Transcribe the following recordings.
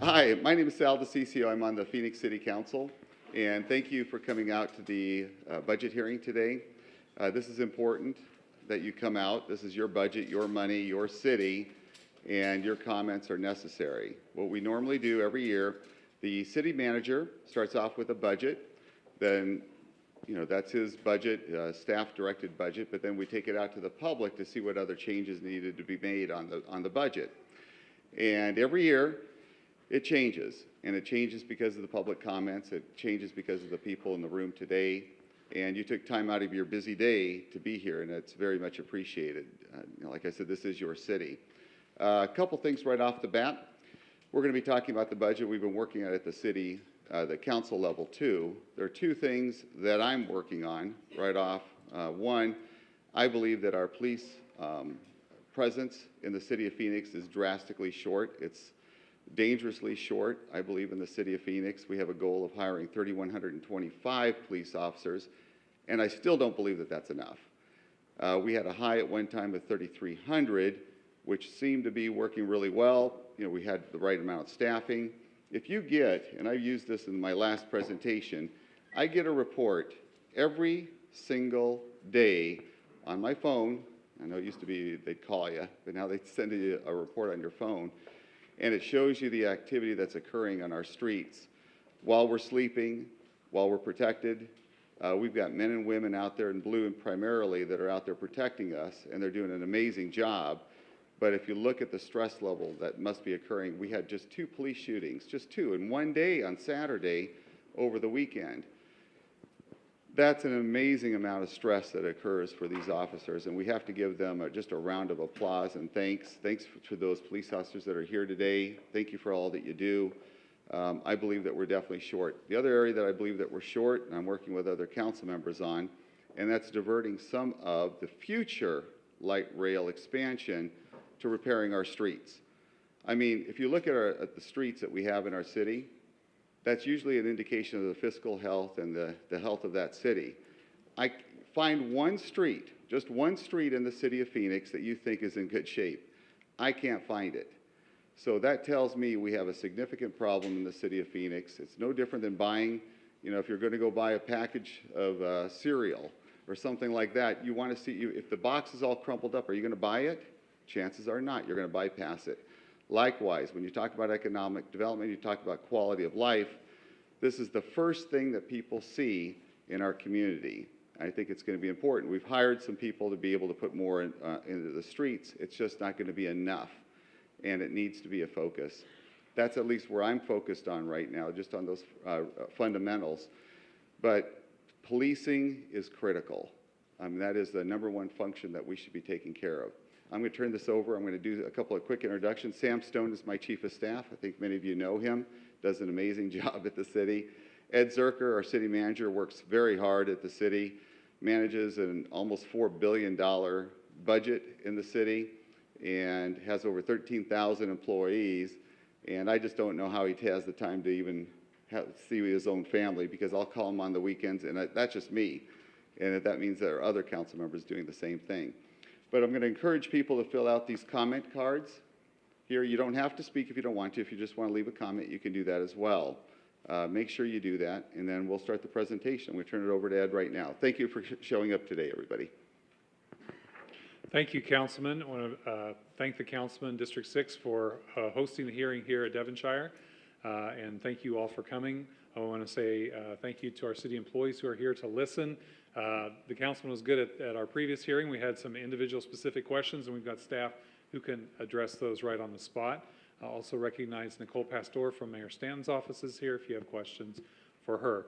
Hi, my name is Sal DeCiccio. I'm on the Phoenix City Council, and thank you for coming out to the budget hearing today. This is important that you come out. This is your budget, your money, your city, and your comments are necessary. What we normally do every year, the city manager starts off with a budget, then that's his budget, staff-directed budget, but then we take it out to the public to see what other changes needed to be made on the budget. And every year, it changes, and it changes because of the public comments. It changes because of the people in the room today, and you took time out of your busy day to be here, and it's very much appreciated. Like I said, this is your city. A couple things right off the bat. We're going to be talking about the budget. We've been working on it at the city, the council level too. There are two things that I'm working on right off. One, I believe that our police presence in the city of Phoenix is drastically short. It's dangerously short, I believe, in the city of Phoenix. We have a goal of hiring 3,125 police officers, and I still don't believe that that's enough. We had a high at one time of 3,300, which seemed to be working really well. We had the right amount of staffing. If you get, and I used this in my last presentation, I get a report every single day on my phone. I know it used to be they'd call you, but now they send you a report on your phone. And it shows you the activity that's occurring on our streets while we're sleeping, while we're protected. We've got men and women out there in blue and primarily that are out there protecting us, and they're doing an amazing job. But if you look at the stress level that must be occurring, we had just 2 police shootings, just 2 in one day on Saturday over the weekend. That's an amazing amount of stress that occurs for these officers, and we have to give them just a round of applause and thanks. Thanks to those police officers that are here today. Thank you for all that you do. I believe that we're definitely short. The other area that I believe that we're short, and I'm working with other council members on, and that's diverting some of the future light rail expansion to repairing our streets. I mean, if you look at the streets that we have in our city, that's usually an indication of the fiscal health and the health of that city. I find one street, just one street in the city of Phoenix that you think is in good shape. I can't find it. So that tells me we have a significant problem in the city of Phoenix. It's no different than buying, if you're going to go buy a package of cereal or something like that, you want to see, if the box is all crumpled up, are you going to buy it? Chances are not. You're going to bypass it. Likewise, when you talk about economic development, you talk about quality of life, this is the first thing that people see in our community. I think it's going to be important. We've hired some people to be able to put more into the streets. It's just not going to be enough, and it needs to be a focus. That's at least where I'm focused on right now, just on those fundamentals. But policing is critical. That is the #1 function that we should be taking care of. I'm going to turn this over. I'm going to do a couple of quick introductions. Sam Stone is my chief of staff. I think many of you know him. Does an amazing job at the city. Ed Zerker, our city manager, works very hard at the city, manages an almost $4 billion budget in the city, and has over 13,000 employees. And I just don't know how he has the time to even see his own family, because I'll call him on the weekends, and that's just me. And that means there are other council members doing the same thing. But I'm going to encourage people to fill out these comment cards. Here, you don't have to speak if you don't want to. If you just want to leave a comment, you can do that as well. Make sure you do that, and then we'll start the presentation. We'll turn it over to Ed right now. Thank you for showing up today, everybody. Thank you, Councilman. I want to thank the Councilman, District 6, for hosting the hearing here at Devonshire, and thank you all for coming. I want to say thank you to our city employees who are here to listen. The Councilman was good at our previous hearing. We had some individual specific questions, and we've got staff who can address those right on the spot. I also recognize Nicole Pastor from Mayor Stanton's offices here if you have questions for her.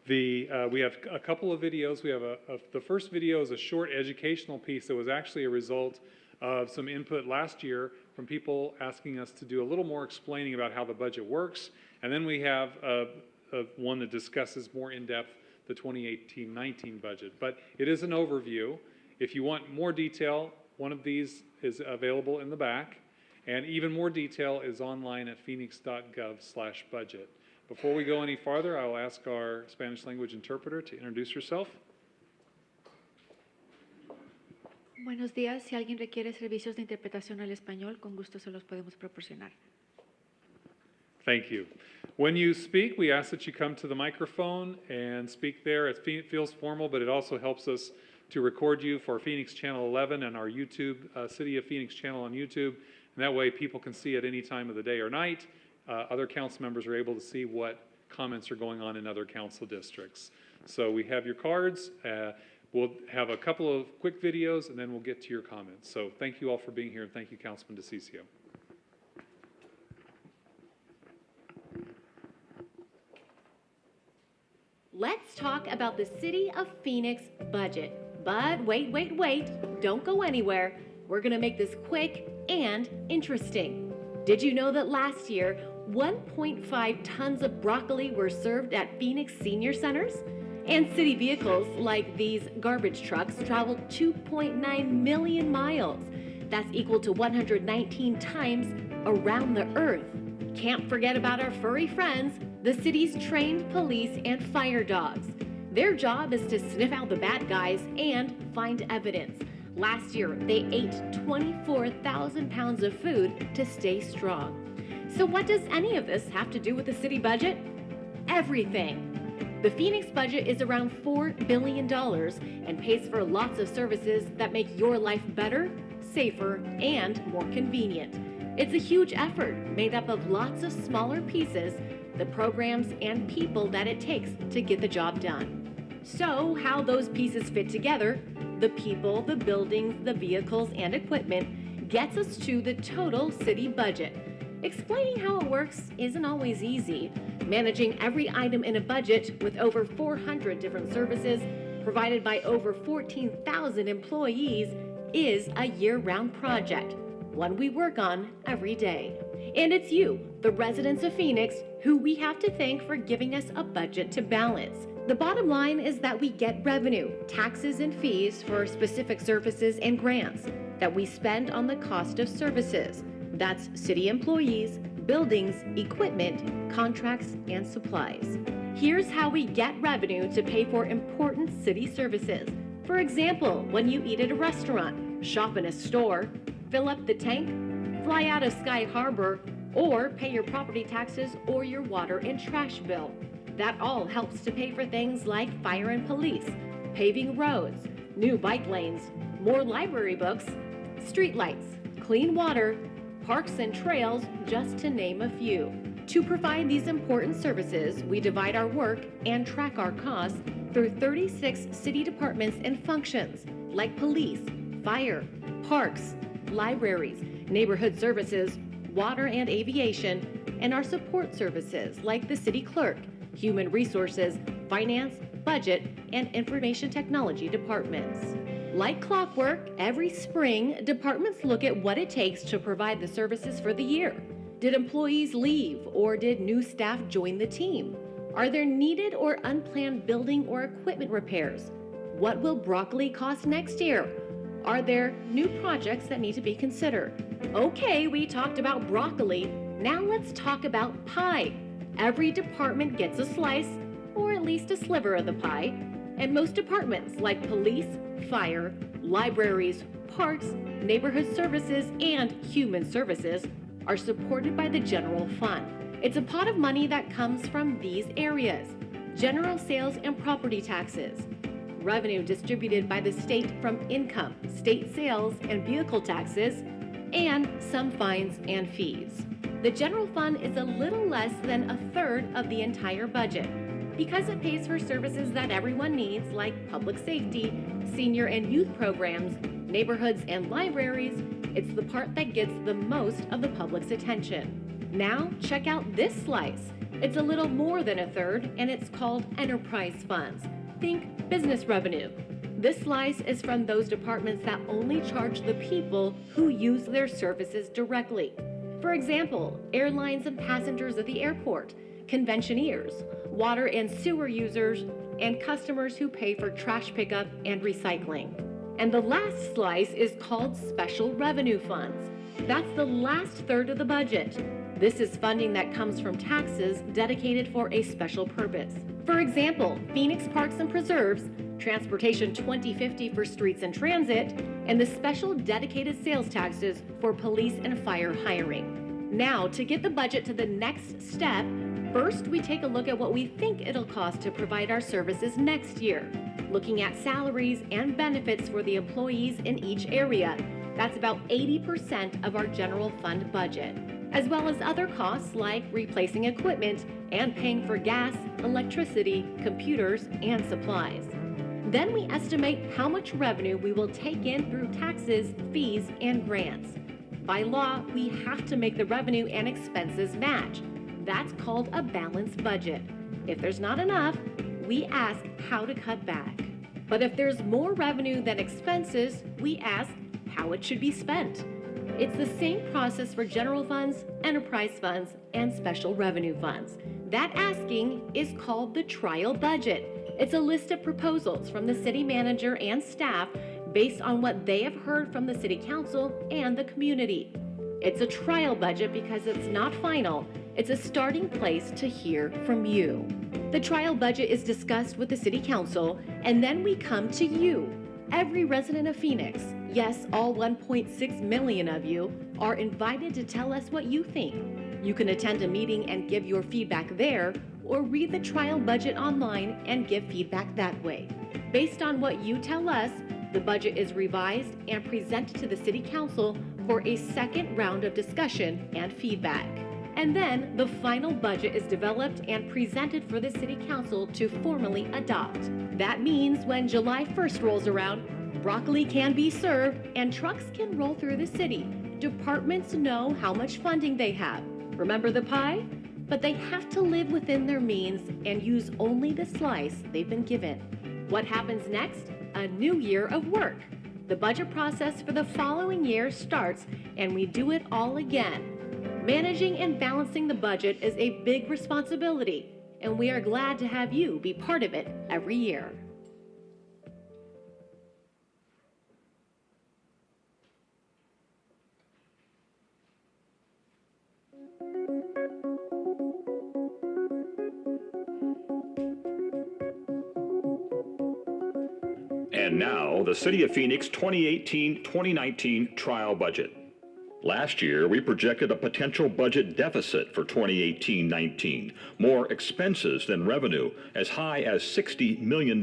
We have a couple of videos. We have the first video is a short educational piece that was actually a result of some input last year from people asking us to do a little more explaining about how the budget works. And then we have one that discusses more in depth the 2018-19 budget. But it is an overview. If you want more detail, one of these is available in the back, and even more detail is online at phoenix.gov/budget. Before we go any farther, I will ask our Spanish language interpreter to introduce herself. Buenos días. Si alguien requiere servicios de interpretación al español, con gusto se los podemos proporcionar. Thank you. When you speak, we ask that you come to the microphone and speak there. It feels formal, but it also helps us to record you for Phoenix Channel 11 and our YouTube, City of Phoenix channel on YouTube. And that way people can see at any time of the day or night. Other council members are able to see what comments are going on in other council districts. So we have your cards. We'll have a couple of quick videos and then we'll get to your comments. So thank you all for being here, and thank you, Councilman DeCiccio. Let's talk about the City of Phoenix budget. But wait, don't go anywhere. We're gonna make this quick and interesting. Did you know that last year, 1.5 tons of broccoli were served at Phoenix senior centers? And city vehicles like these garbage trucks traveled 2.9 million miles. That's equal to 119 times around the earth. Can't forget about our furry friends, the city's trained police and fire dogs. Their job is to sniff out the bad guys and find evidence. Last year, they ate 24,000 pounds of food to stay strong. So what does any of this have to do with the city budget? Everything. The Phoenix budget is around $4 billion and pays for lots of services that make your life better, safer, and more convenient. It's a huge effort made up of lots of smaller pieces, the programs and people that it takes to get the job done. So how those pieces fit together, the people, the buildings, the vehicles, and equipment, gets us to the total city budget. Explaining how it works isn't always easy. Managing every item in a budget with over 400 different services provided by over 14,000 employees is a year-round project, one we work on every day. And it's you, the residents of Phoenix, who we have to thank for giving us a budget to balance. The bottom line is that we get revenue, taxes and fees for specific services and grants that we spend on the cost of services. That's city employees, buildings, equipment, contracts, and supplies. Here's how we get revenue to pay for important city services. For example, when you eat at a restaurant, shop in a store, fill up the tank, fly out of Sky Harbor, or pay your property taxes or your water and trash bill. That all helps to pay for things like fire and police, paving roads, new bike lanes, more library books, street lights, clean water, parks and trails, just to name a few. To provide these important services, we divide our work and track our costs through 36 city departments and functions like police, fire, parks, libraries, neighborhood services, water and aviation, and our support services like the city clerk, human resources, finance, budget, and information technology departments. Like clockwork, every spring, departments look at what it takes to provide the services for the year. Did employees leave, or did new staff join the team? Are there needed or unplanned building or equipment repairs? What will broccoli cost next year? Are there new projects that need to be considered? Okay, we talked about broccoli. Now let's talk about pie. Every department gets a slice, or at least a sliver of the pie, and most departments like police, fire, libraries, parks, neighborhood services, and human services are supported by the general fund. It's a pot of money that comes from these areas: general sales and property taxes, revenue distributed by the state from income, state sales, and vehicle taxes, and some fines and fees. The general fund is a little less than a third of the entire budget because it pays for services that everyone needs, like public safety, senior and youth programs, neighborhoods and libraries. It's the part that gets the most of the public's attention. Now, check out this slice. It's a little more than a third, and it's called enterprise funds. Think business revenue. This slice is from those departments that only charge the people who use their services directly. For example, airlines and passengers at the airport, conventioneers, water and sewer users, and customers who pay for trash pickup and recycling. And the last slice is called special revenue funds. That's the last third of the budget. This is funding that comes from taxes dedicated for a special purpose. For example, Phoenix Parks and Preserves, Transportation 2050 for streets and transit, and the special dedicated sales taxes for police and fire hiring. Now, to get the budget to the next step, first we take a look at what we think it'll cost to provide our services next year, looking at salaries and benefits for the employees in each area. That's about 80% of our general fund budget, as well as other costs like replacing equipment and paying for gas, electricity, computers, and supplies. Then we estimate how much revenue we will take in through taxes, fees, and grants. By law, we have to make the revenue and expenses match. That's called a balanced budget. If there's not enough, we ask how to cut back. But if there's more revenue than expenses, we ask how it should be spent. It's the same process for general funds, enterprise funds, and special revenue funds. That asking is called the trial budget. It's a list of proposals from the city manager and staff based on what they have heard from the city council and the community. It's a trial budget because it's not final. It's a starting place to hear from you. The trial budget is discussed with the city council, and then we come to you. Every resident of Phoenix, yes, all 1.6 million of you, are invited to tell us what you think. You can attend a meeting and give your feedback there, or read the trial budget online and give feedback that way. Based on what you tell us, the budget is revised and presented to the City Council for a second round of discussion and feedback. And then the final budget is developed and presented for the City Council to formally adopt. That means when July 1st rolls around, broccoli can be served and trucks can roll through the city. Departments know how much funding they have. Remember the pie? But they have to live within their means and use only the slice they've been given. What happens next? A new year of work. The budget process for the following year starts, and we do it all again. Managing and balancing the budget is a big responsibility, and we are glad to have you be part of it every year. And now, the City of Phoenix 2018-2019 trial budget. Last year, we projected a potential budget deficit for 2018-19, more expenses than revenue, as high as $60 million.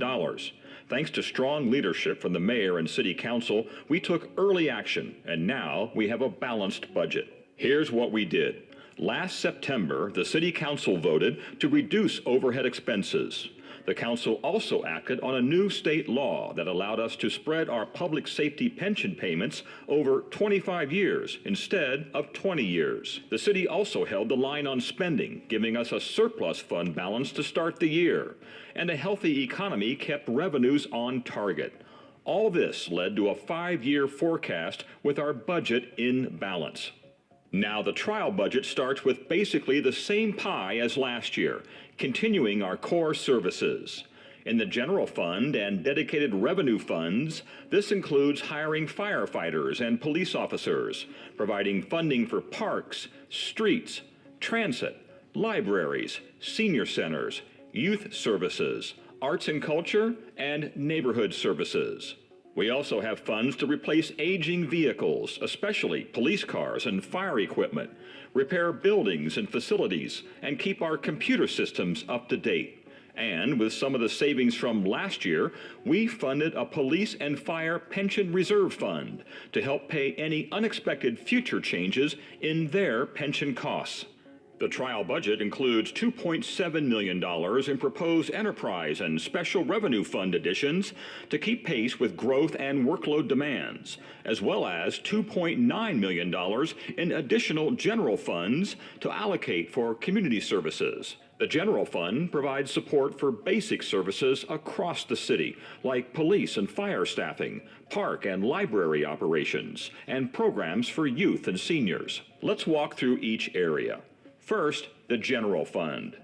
Thanks to strong leadership from the mayor and city council, we took early action, and now we have a balanced budget. Here's what we did. Last September, the city council voted to reduce overhead expenses. The council also acted on a new state law that allowed us to spread our public safety pension payments over 25 years instead of 20 years. The city also held the line on spending, giving us a surplus fund balance to start the year. And a healthy economy kept revenues on target. All this led to a 5-year forecast with our budget in balance. Now the trial budget starts with basically the same pie as last year, continuing our core services. In the general fund and dedicated revenue funds, this includes hiring firefighters and police officers, providing funding for parks, streets, transit, libraries, senior centers, youth services, arts and culture, and neighborhood services. We also have funds to replace aging vehicles, especially police cars and fire equipment, repair buildings and facilities, and keep our computer systems up to date. And with some of the savings from last year, we funded a police and fire pension reserve fund to help pay any unexpected future changes in their pension costs. The trial budget includes $2.7 million in proposed enterprise and special revenue fund additions to keep pace with growth and workload demands, as well as $2.9 million in additional general funds to allocate for community services. The general fund provides support for basic services across the city, like police and fire staffing, park and library operations, and programs for youth and seniors. Let's walk through each area. First, the general fund.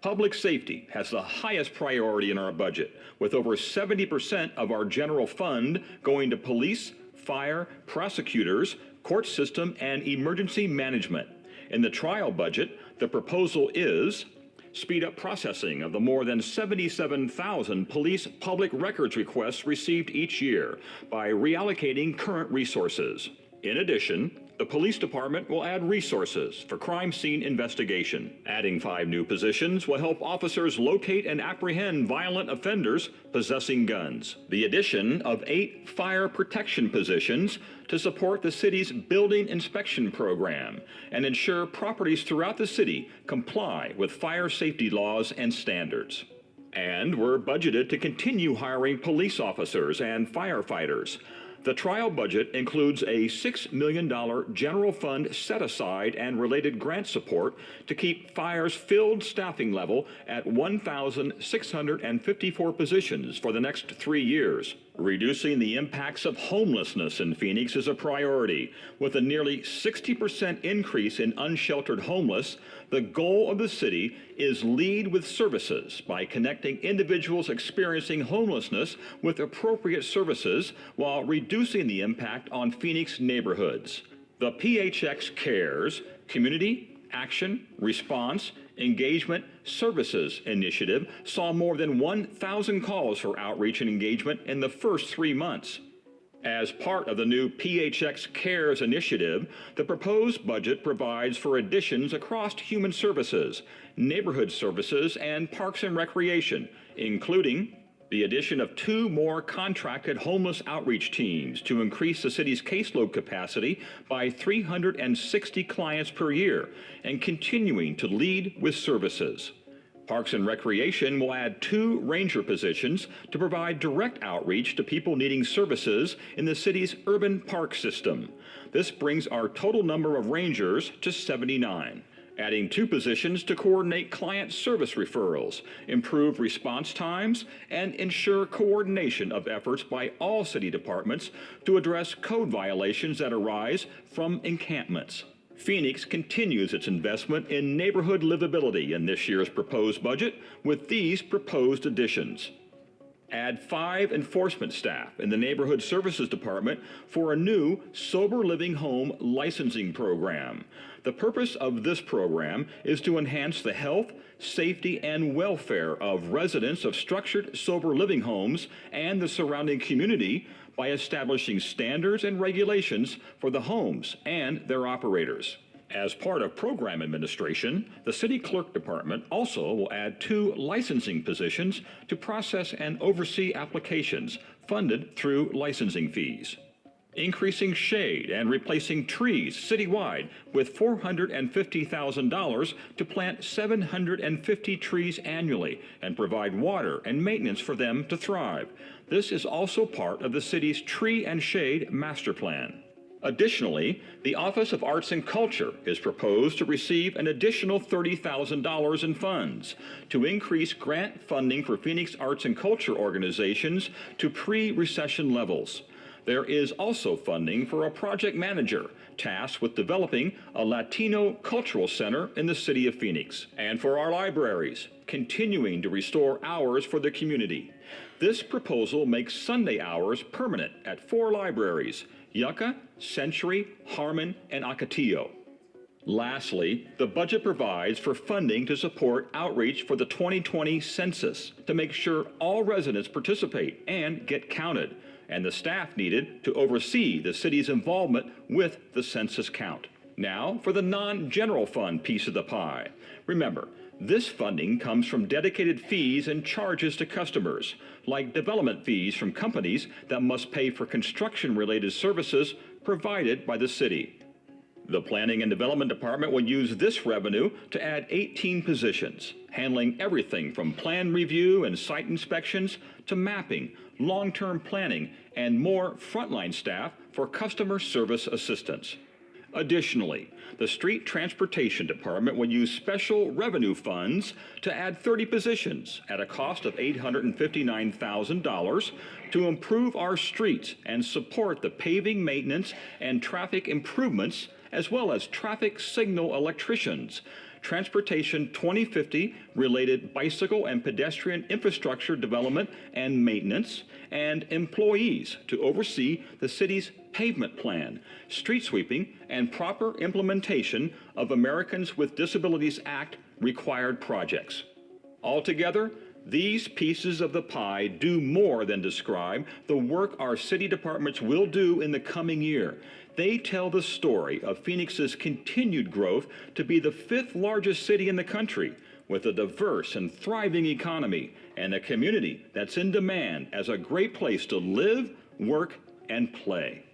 Public safety has the highest priority in our budget, with over 70% of our general fund going to police, fire, prosecutors, court system, and emergency management. In the trial budget, the proposal is speed up processing of the more than 77,000 police public records requests received each year by reallocating current resources. In addition, The police department will add resources for crime scene investigation. Adding 5 new positions will help officers locate and apprehend violent offenders possessing guns. The addition of 8 fire protection positions to support the city's building inspection program and ensure properties throughout the city comply with fire safety laws and standards. And we're budgeted to continue hiring police officers and firefighters. The trial budget includes a $6 million general fund set-aside and related grant support to keep fire's filled staffing level at 1,654 positions for the next 3 years. Reducing the impacts of homelessness in Phoenix is a priority. With a nearly 60% increase in unsheltered homeless, the goal of the city is lead with services by connecting individuals experiencing homelessness with appropriate services while reducing the impact on Phoenix neighborhoods. The PHX Cares Community Action, Response, Engagement Services Initiative saw more than 1,000 calls for outreach and engagement in the first 3 months. As part of the new PHX Cares initiative, the proposed budget provides for additions across human services, neighborhood services, and parks and recreation, including the addition of 2 more contracted homeless outreach teams to increase the city's caseload capacity by 360 clients per year, and continuing to lead with services. Parks and Recreation will add 2 ranger positions to provide direct outreach to people needing services in the city's urban park system. This brings our total number of rangers to 79. Adding 2 positions to coordinate client service referrals, improve response times, and ensure coordination of efforts by all city departments to address code violations that arise from encampments. Phoenix continues its investment in neighborhood livability in this year's proposed budget with these proposed additions. Add 5 enforcement staff in the Neighborhood Services Department for a new sober living home licensing program. The purpose of this program is to enhance the health, safety, and welfare of residents of structured sober living homes and the surrounding community by establishing standards and regulations for the homes and their operators. As part of program administration, the City Clerk Department also will add 2 licensing positions to process and oversee applications funded through licensing fees. Increasing shade and replacing trees citywide with $450,000 to plant 750 trees annually and provide water and maintenance for them to thrive. This is also part of the city's Tree and Shade Master Plan. Additionally, the Office of Arts and Culture is proposed to receive an additional $30,000 in funds to increase grant funding for Phoenix arts and culture organizations to pre-recession levels. There is also funding for a project manager tasked with developing a Latino cultural center in the city of Phoenix. And for our libraries, continuing to restore hours for the community. This proposal makes Sunday hours permanent at 4 libraries: Yucca, Century, Harmon, and Ocotillo. Lastly, the budget provides for funding to support outreach for the 2020 census to make sure all residents participate and get counted, and the staff needed to oversee the city's involvement with the census count. Now for the non-general fund piece of the pie. Remember, this funding comes from dedicated fees and charges to customers, like development fees from companies that must pay for construction-related services provided by the city. The Planning and Development Department will use this revenue to add 18 positions, handling everything from plan review and site inspections to mapping, long-term planning, and more frontline staff for customer service assistance. Additionally, the Street Transportation Department will use special revenue funds to add 30 positions at a cost of $859,000 to improve our streets and support the paving maintenance and traffic improvements, as well as traffic signal electricians, Transportation 2050 related bicycle and pedestrian infrastructure development and maintenance, and employees to oversee the city's pavement plan, street sweeping, and proper implementation of Americans with Disabilities Act required projects. Altogether, These pieces of the pie do more than describe the work our city departments will do in the coming year. They tell the story of Phoenix's continued growth to be the 5th largest city in the country, with a diverse and thriving economy and a community that's in demand as a great place to live, work, and play.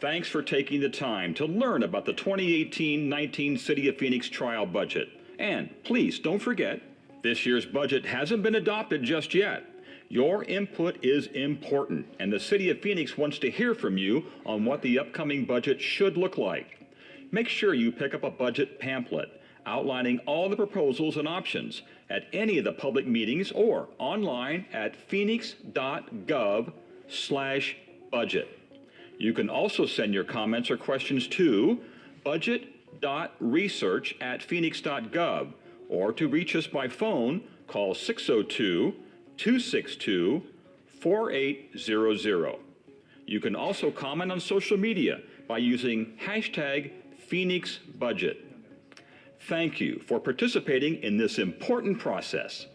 Thanks for taking the time to learn about the 2018-19 City of Phoenix trial budget. And please don't forget, this year's budget hasn't been adopted just yet. Your input is important, and the City of Phoenix wants to hear from you on what the upcoming budget should look like. Make sure you pick up a budget pamphlet outlining all the proposals and options at any of the public meetings or online at phoenix.gov/budget. You can also send your comments or questions to budget.research@phoenix.gov, or to reach us by phone, call 602-262-4800. You can also comment on social media by using #PhoenixBudget. Thank you for participating in this important process.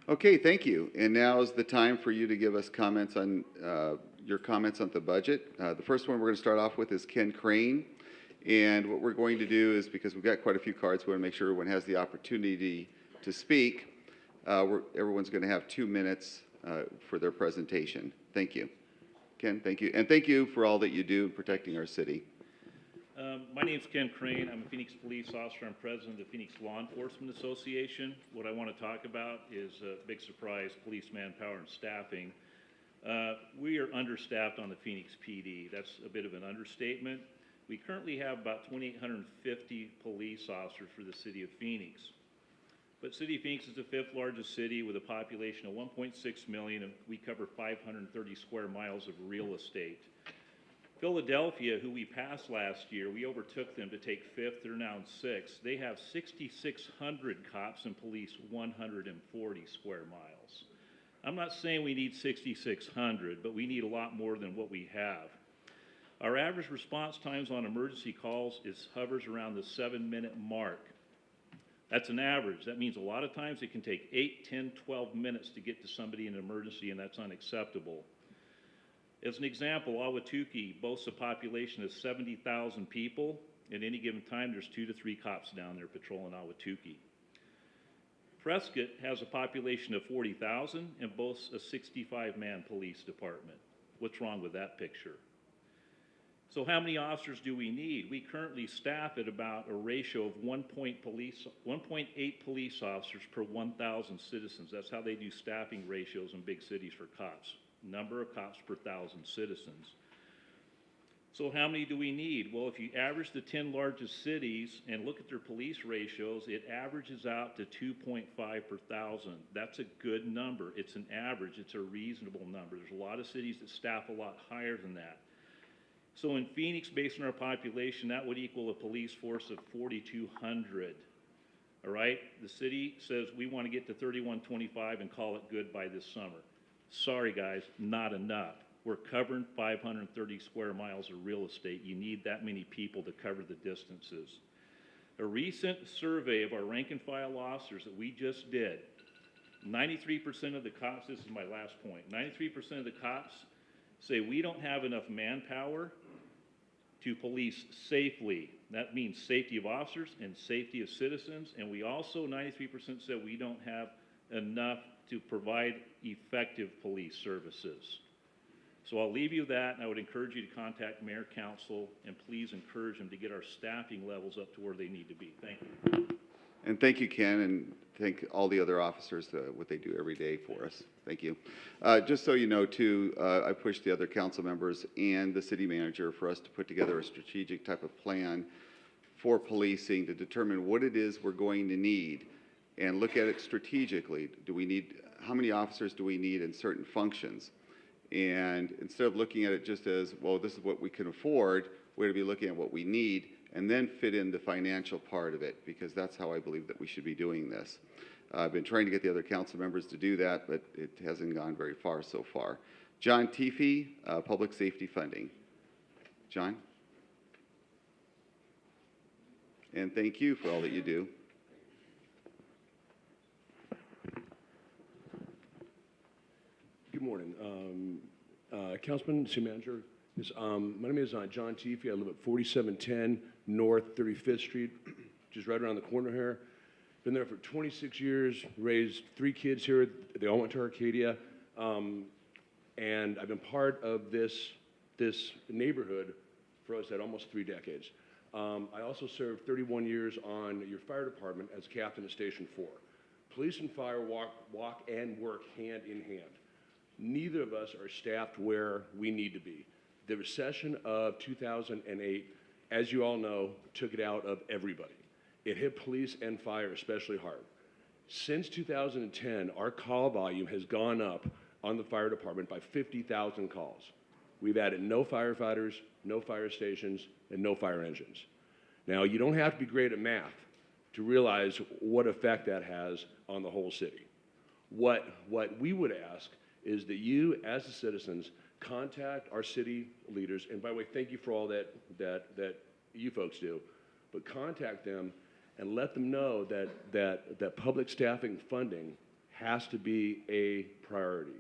Okay, thank you. And now is the time for you to give us comments on your comments on the budget. The first one we're going to start off with is Ken Crane. And what we're going to do is, because we've got quite a few cards, we want to make sure everyone has the opportunity to speak. Everyone's going to have 2 minutes for their presentation. Thank you. Ken, thank you. And thank you for all that you do in protecting our city. My name's Ken Crane. I'm a Phoenix police officer. I'm president of the Phoenix Law Enforcement Association. What I want to talk about is a big surprise, police manpower and staffing. We are understaffed on the Phoenix PD. That's a bit of an understatement. We currently have about 2,850 police officers for the city of Phoenix. But City of Phoenix is the 5th largest city with a population of 1.6 million, and we cover 530 square miles of real estate. Philadelphia, who we passed last year, we overtook them to take 5th. They're now in 6th. They have 6,600 cops and police 140 square miles. I'm not saying we need 6,600, but we need a lot more than what we have. Our average response times on emergency calls hovers around the 7-minute mark. That's an average. That means a lot of times it can take 8, 10, 12 minutes to get to somebody in an emergency, and that's unacceptable. As an example, Ahwatukee boasts a population of 70,000 people. At any given time, there's 2 to 3 cops down there patrolling Ahwatukee. Prescott has a population of 40,000 and boasts a 65-man police department. What's wrong with that picture? So how many officers do we need? We currently staff at about a ratio of 1.8 police officers per 1,000 citizens. That's how they do staffing ratios in big cities for cops. Number of cops per 1,000 citizens. So how many do we need? Well, if you average the 10 largest cities and look at their police ratios, it averages out to 2.5 per 1,000. That's a good number. It's an average. It's a reasonable number. There's a lot of cities that staff a lot higher than that. So in Phoenix, based on our population, that would equal a police force of 4,200. All right? The city says we want to get to 3,125 and call it good by this summer. Sorry, guys, not enough. We're covering 530 square miles of real estate. You need that many people to cover the distances. A recent survey of our rank and file officers that we just did, 93% of the cops, this is my last point, 93% of the cops say we don't have enough manpower to police safely. That means safety of officers and safety of citizens. And we also, 93% said we don't have enough to provide effective police services. So I'll leave you with that, and I would encourage you to contact Mayor, Council, and please encourage them to get our staffing levels up to where they need to be. Thank you. And thank you, Ken, and thank all the other officers what they do every day for us. Thank you. Just so you know, too, I pushed the other council members and the city manager for us to put together a strategic type of plan for policing to determine what it is we're going to need and look at it strategically. How many officers do we need in certain functions? And instead of looking at it just as, well, this is what we can afford, we're going to be looking at what we need and then fit in the financial part of it, because that's how I believe that we should be doing this. I've been trying to get the other council members to do that, but it hasn't gone very far so far. John Teefee, Public Safety Funding. John? And thank you for all that you do. Good morning. Councilman, City Manager, my name is John Teefy. I live at 4710 North 35th Street, just right around the corner here. Been there for 26 years, raised 3 kids here. They all went to Arcadia. And I've been part of this neighborhood for, as I said, almost 3 decades. I also served 31 years on your fire department as captain of Station 4. Police and fire walk and work hand in hand. Neither of us are staffed where we need to be. The recession of 2008, as you all know, took it out of everybody. It hit police and fire especially hard. Since 2010, our call volume has gone up on the fire department by 50,000 calls. We've added no firefighters, no fire stations, and no fire engines. Now, you don't have to be great at math to realize what effect that has on the whole city. What we would ask is that you, as the citizens, contact our city leaders, and by the way, thank you for all that you folks do, but contact them and let them know that public staffing funding has to be a priority.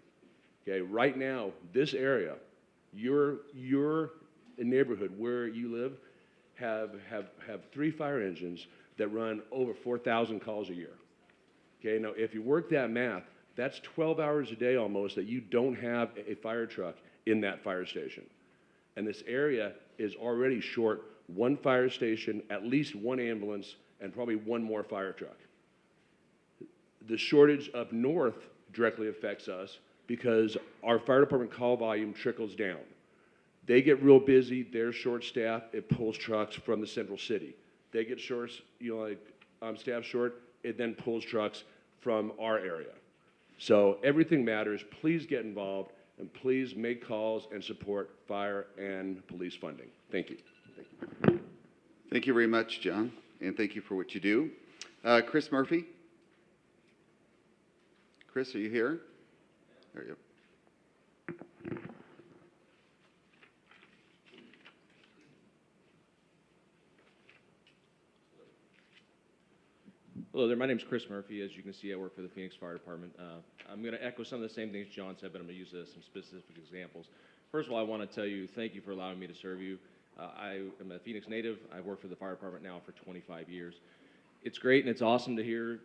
Okay, right now, this area, your neighborhood where you live, have 3 fire engines that run over 4,000 calls a year. Okay, now if you work that math, that's 12 hours a day almost that you don't have a fire truck in that fire station. And this area is already short 1 fire station, at least 1 ambulance, and probably 1 more fire truck. The shortage up north directly affects us because our fire department call volume trickles down. They get real busy, they're short-staffed, it pulls trucks from the central city. They get short, staff short, it then pulls trucks from our area. So everything matters. Please get involved, and please make calls and support fire and police funding. Thank you. Thank you very much, John, and thank you for what you do. Chris Murphy? Chris, are you here? There you go. Hello there, my name is Chris Murphy. As you can see, I work for the Phoenix Fire Department. I'm going to echo some of the same things John said, but I'm going to use some specific examples. First of all, I want to tell you thank you for allowing me to serve you. I am a Phoenix native. I've worked for the fire department now for 25 years. It's great and it's awesome to hear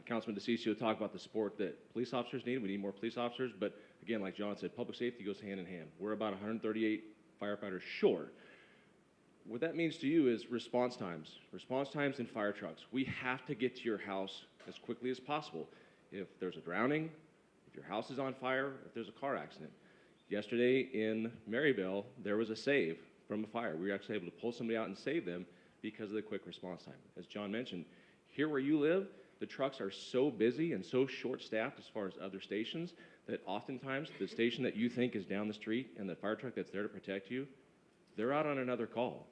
Councilman DeCiccio talk about the support that police officers need. We need more police officers, but again, like John said, public safety goes hand in hand. We're about 138 firefighters short. What that means to you is response times in fire trucks. We have to get to your house as quickly as possible. If there's a drowning, if your house is on fire, if there's a car accident. Yesterday in Maryville, there was a save from a fire. We were actually able to pull somebody out and save them because of the quick response time. As John mentioned, here where you live, the trucks are so busy and so short-staffed as far as other stations that oftentimes the station that you think is down the street and the fire truck that's there to protect you, they're out on another call.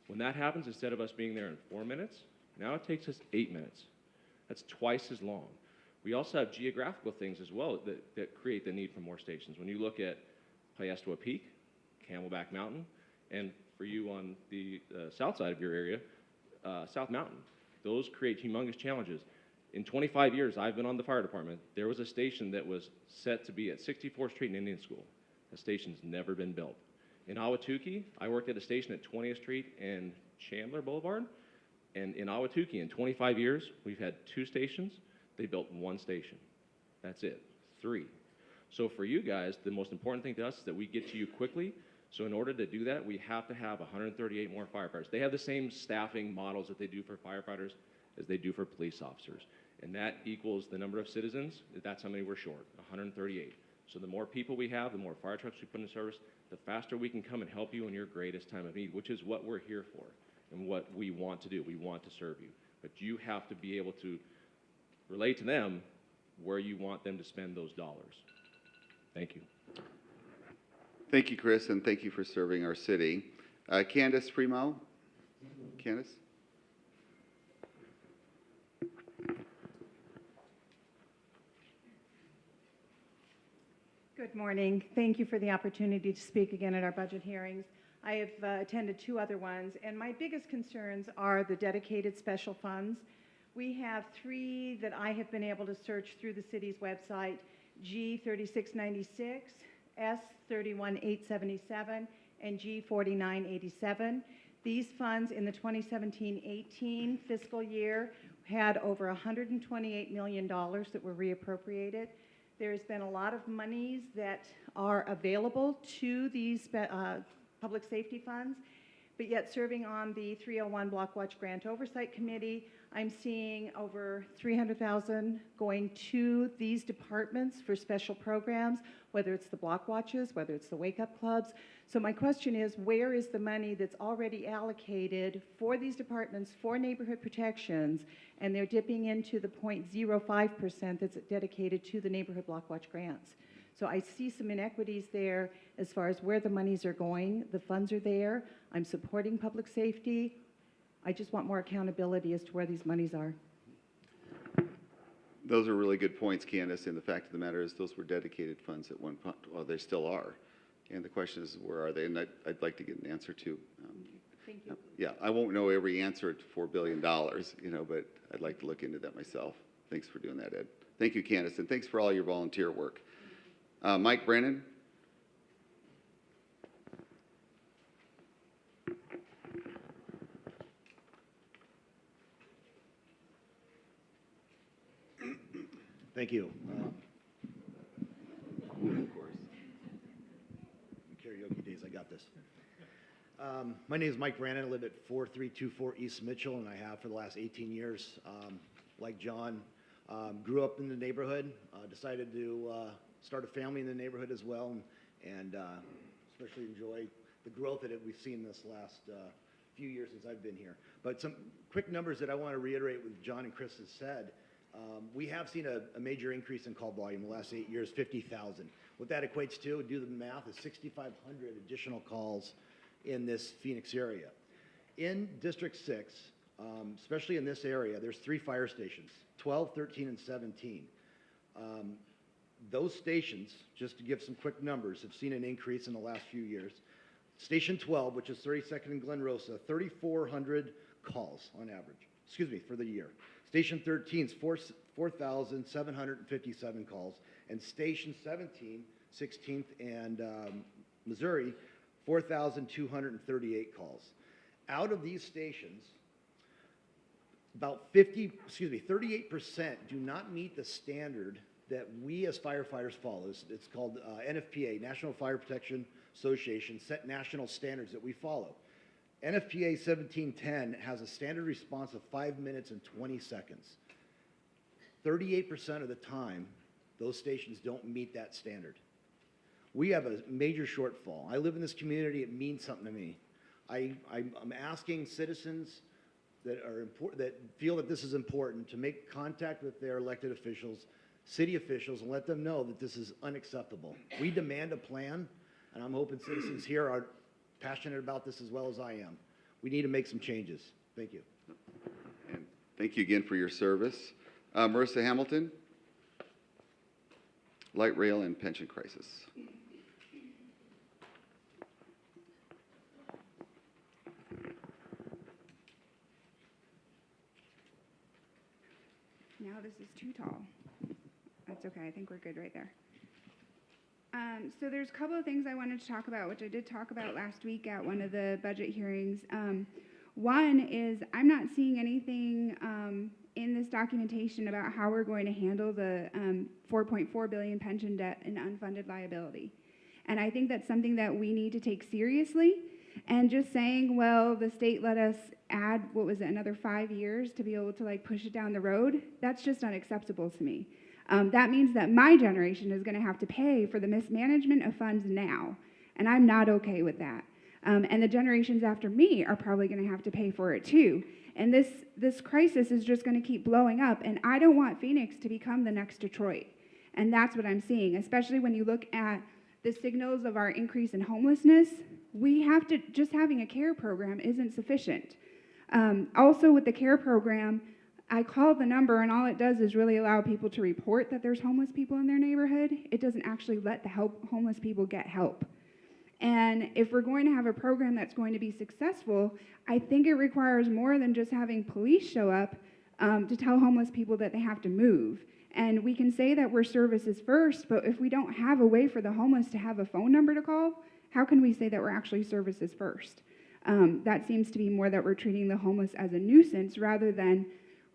When that happens, instead of us being there in 4 minutes, now it takes us 8 minutes. That's twice as long. We also have geographical things as well that create the need for more stations. When you look at Payastoa Peak, Camelback Mountain, and for you on the south side of your area, South Mountain, those create humongous challenges. In 25 years I've been on the fire department, there was a station that was set to be at 64th Street and Indian School. The station's never been built. In Ahwatukee, I worked at a station at 20th Street and Chandler Boulevard. And in Ahwatukee, in 25 years, we've had 2 stations. They built 1 station. That's it, 3. So for you guys, the most important thing to us is that we get to you quickly. So in order to do that, we have to have 138 more firefighters. They have the same staffing models that they do for firefighters as they do for police officers. And that equals the number of citizens. That's how many we're short, 138. So the more people we have, the more fire trucks we put in service, the faster we can come and help you in your greatest time of need, which is what we're here for and what we want to do. We want to serve you. But you have to be able to relate to them where you want them to spend those dollars. Thank you. Thank you, Chris, and thank you for serving our city. Candace Primo? Candace? Good morning. Thank you for the opportunity to speak again at our budget hearings. I have attended 2 other ones, and my biggest concerns are the dedicated special funds. We have 3 that I have been able to search through the city's website: G3696, S31877, and G4987. These funds in the 2017-18 fiscal year had over $128 million that were reappropriated. There's been a lot of monies that are available to these public safety funds, but yet serving on the 301 Block Watch Grant Oversight Committee, I'm seeing over $300,000 going to these departments for special programs, whether it's the block watches, whether it's the wake-up clubs. So my question is, where is the money that's already allocated for these departments for neighborhood protections, and they're dipping into the 0.05% that's dedicated to the neighborhood block watch grants? So I see some inequities there as far as where the monies are going. The funds are there. I'm supporting public safety. I just want more accountability as to where these monies are. Those are really good points, Candace, and the fact of the matter is those were dedicated funds at one point. Well, they still are. And the question is, where are they? And I'd like to get an answer to. Thank you. Yeah, I won't know every answer to $4 billion, but I'd like to look into that myself. Thanks for doing that, Ed. Thank you, Candace, and thanks for all your volunteer work. Mike Brennan. Thank you. Of course. Karaoke days, I got this. My name is Mike Brannon. I live at 4324 East Mitchell, and I have for the last 18 years. Like John, grew up in the neighborhood, decided to start a family in the neighborhood as well, and especially enjoy the growth that we've seen this last few years since I've been here. But some quick numbers that I want to reiterate what John and Chris has said. We have seen a major increase in call volume in the last 8 years, 50,000. What that equates to, do the math, is 6,500 additional calls in this Phoenix area. In District 6, especially in this area, there's 3 fire stations, 12, 13, and 17. Those stations, just to give some quick numbers, have seen an increase in the last few years. Station 12, which is 32nd and Glen Rosa, 3,400 calls on average, for the year. Station 13 is 4,757 calls, and Station 17, 16th and Missouri, 4,238 calls. Out of these stations, about 38% do not meet the standard that we as firefighters follow. It's called NFPA, National Fire Protection Association, set national standards that we follow. NFPA 1710 has a standard response of 5 minutes and 20 seconds. 38% of the time, those stations don't meet that standard. We have a major shortfall. I live in this community. It means something to me. I'm asking citizens that feel that this is important to make contact with their elected officials, city officials, and let them know that this is unacceptable. We demand a plan, and I'm hoping citizens here are passionate about this as well as I am. We need to make some changes. Thank you. And thank you again for your service. Marissa Hamilton, Light Rail and Pension Crisis. Now this is too tall. That's okay. I think we're good right there. So there's a couple of things I wanted to talk about, which I did talk about last week at one of the budget hearings. One is I'm not seeing anything in this documentation about how we're going to handle the $4.4 billion pension debt and unfunded liability. And I think that's something that we need to take seriously. And just saying, well, the state let us add, another 5 years to be able to push it down the road, that's just unacceptable to me. That means that my generation is going to have to pay for the mismanagement of funds now, and I'm not okay with that. And the generations after me are probably going to have to pay for it too. And this crisis is just going to keep blowing up, and I don't want Phoenix to become the next Detroit. And that's what I'm seeing, especially when you look at the signals of our increase in homelessness. We have to, just having a care program isn't sufficient. Also with the care program, I called the number, and all it does is really allow people to report that there's homeless people in their neighborhood. It doesn't actually let the homeless people get help. And if we're going to have a program that's going to be successful, I think it requires more than just having police show up to tell homeless people that they have to move. And we can say that we're services first, but if we don't have a way for the homeless to have a phone number to call, how can we say that we're actually services first? That seems to be more that we're treating the homeless as a nuisance rather than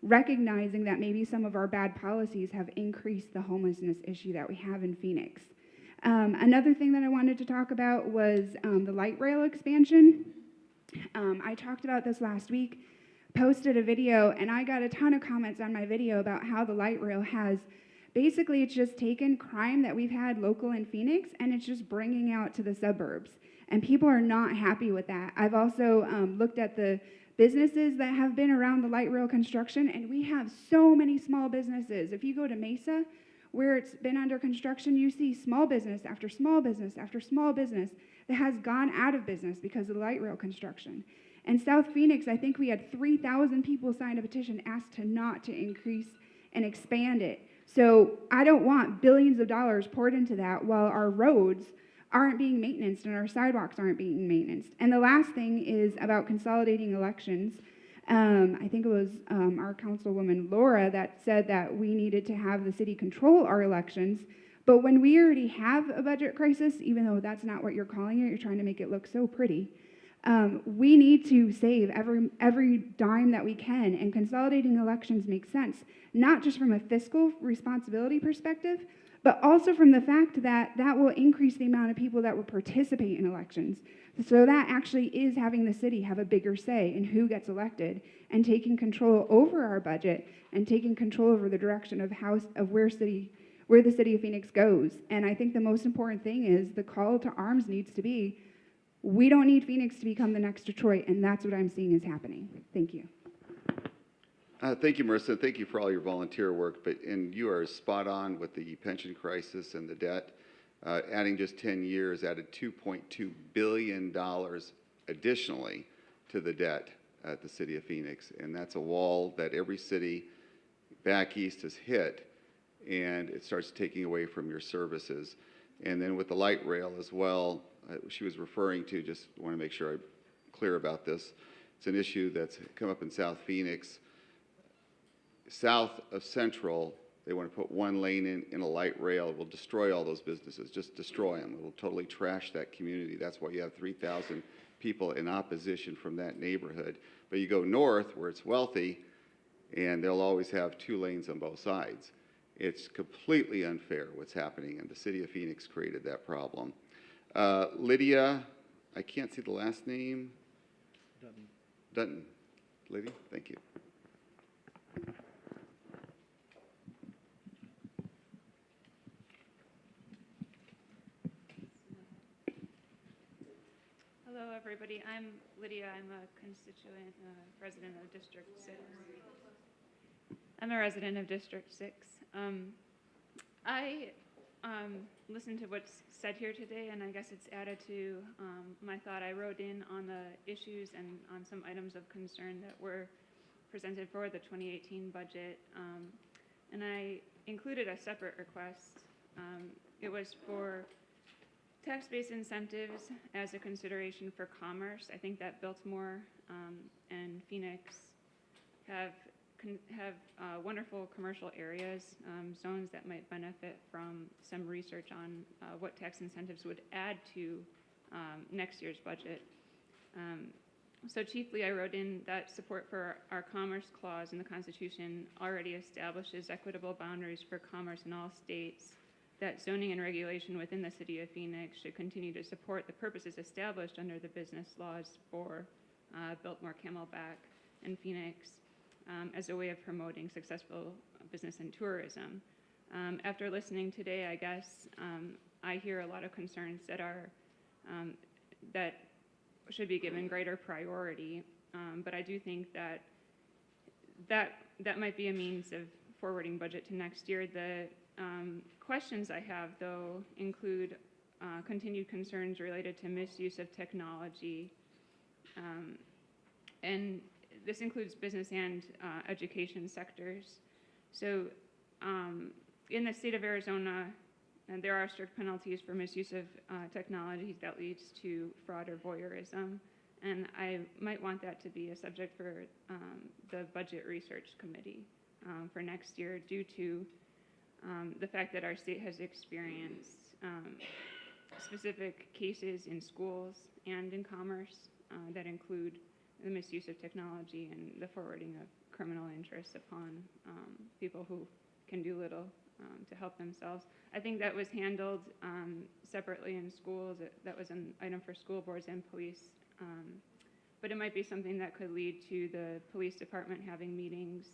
recognizing that maybe some of our bad policies have increased the homelessness issue that we have in Phoenix. Another thing that I wanted to talk about was the light rail expansion. I talked about this last week, posted a video, and I got a ton of comments on my video about how the light rail has, basically it's just taken crime that we've had local in Phoenix and it's just bringing out to the suburbs. And people are not happy with that. I've also looked at the businesses that have been around the light rail construction, and we have so many small businesses. If you go to Mesa, where it's been under construction, you see small business after small business after small business that has gone out of business because of the light rail construction. In South Phoenix, I think we had 3,000 people sign a petition asked to not to increase and expand it. So I don't want billions of dollars poured into that while our roads aren't being maintained and our sidewalks aren't being maintained. And the last thing is about consolidating elections. I think it was our councilwoman Laura that said that we needed to have the city control our elections. But when we already have a budget crisis, even though that's not what you're calling it, you're trying to make it look so pretty, we need to save every dime that we can, and consolidating elections makes sense, not just from a fiscal responsibility perspective, but also from the fact that that will increase the amount of people that will participate in elections. So that actually is having the city have a bigger say in who gets elected and taking control over our budget and taking control over the direction of where the city of Phoenix goes. And I think the most important thing is the call to arms needs to be, we don't need Phoenix to become the next Detroit, and that's what I'm seeing is happening. Thank you. Thank you, Marissa. Thank you for all your volunteer work. And you are spot on with the pension crisis and the debt. Adding just 10 years added $2.2 billion additionally to the debt at the city of Phoenix. And that's a wall that every city back east has hit, and it starts taking away from your services. And then with the light rail as well, she was referring to, just want to make sure I'm clear about this. It's an issue that's come up in South Phoenix. South of Central, they want to put one lane in a light rail. It will destroy all those businesses, just destroy them. It will totally trash that community. That's why you have 3,000 people in opposition from that neighborhood. But you go north where it's wealthy, and they'll always have 2 lanes on both sides. It's completely unfair what's happening, and the city of Phoenix created that problem. Lydia, I can't see the last name. Dutton. Lydia, thank you. Hello, everybody. I'm Lydia. I'm a constituent resident of District 6. I'm a resident of District 6. I listened to what's said here today, and I guess it's added to my thought. I wrote in on the issues and on some items of concern that were presented for the 2018 budget, and I included a separate request. It was for tax-based incentives as a consideration for commerce. I think that Biltmore and Phoenix have wonderful commercial areas, zones that might benefit from some research on what tax incentives would add to next year's budget. So chiefly I wrote in that support for our commerce clause in the Constitution already establishes equitable boundaries for commerce in all states, that zoning and regulation within the city of Phoenix should continue to support the purposes established under the business laws for Biltmore, Camelback, and Phoenix as a way of promoting successful business and tourism. After listening today, I guess I hear a lot of concerns that are that should be given greater priority, but I do think that might be a means of forwarding budget to next year. The questions I have, though, include continued concerns related to misuse of technology, and this includes business and education sectors. So in the state of Arizona, and there are strict penalties for misuse of technology that leads to fraud or voyeurism. And I might want that to be a subject for the Budget Research Committee for next year, due to the fact that our state has experienced specific cases in schools and in commerce that include the misuse of technology and the forwarding of criminal interests upon people who can do little to help themselves. I think that was handled separately in schools. That was an item for school boards and police. But it might be something that could lead to the police department having meetings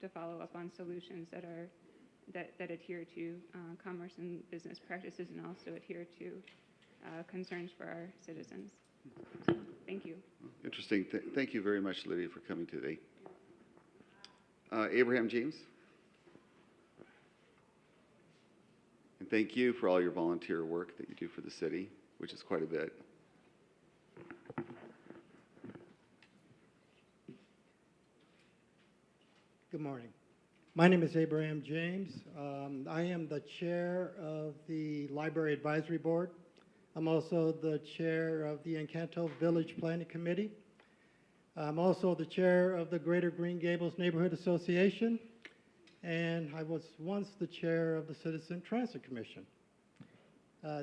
to follow up on solutions that adhere to commerce and business practices, and also adhere to concerns for our citizens. So, thank you. Interesting. Thank you very much, Lydia, for coming today. Abraham James. And thank you for all your volunteer work that you do for the city, which is quite a bit. Good morning. My name is Abraham James. I am the chair of the Library Advisory Board. I'm also the chair of the Encanto Village Planning Committee. I'm also the chair of the Greater Green Gables Neighborhood Association, and I was once the chair of the Citizen Transit Commission.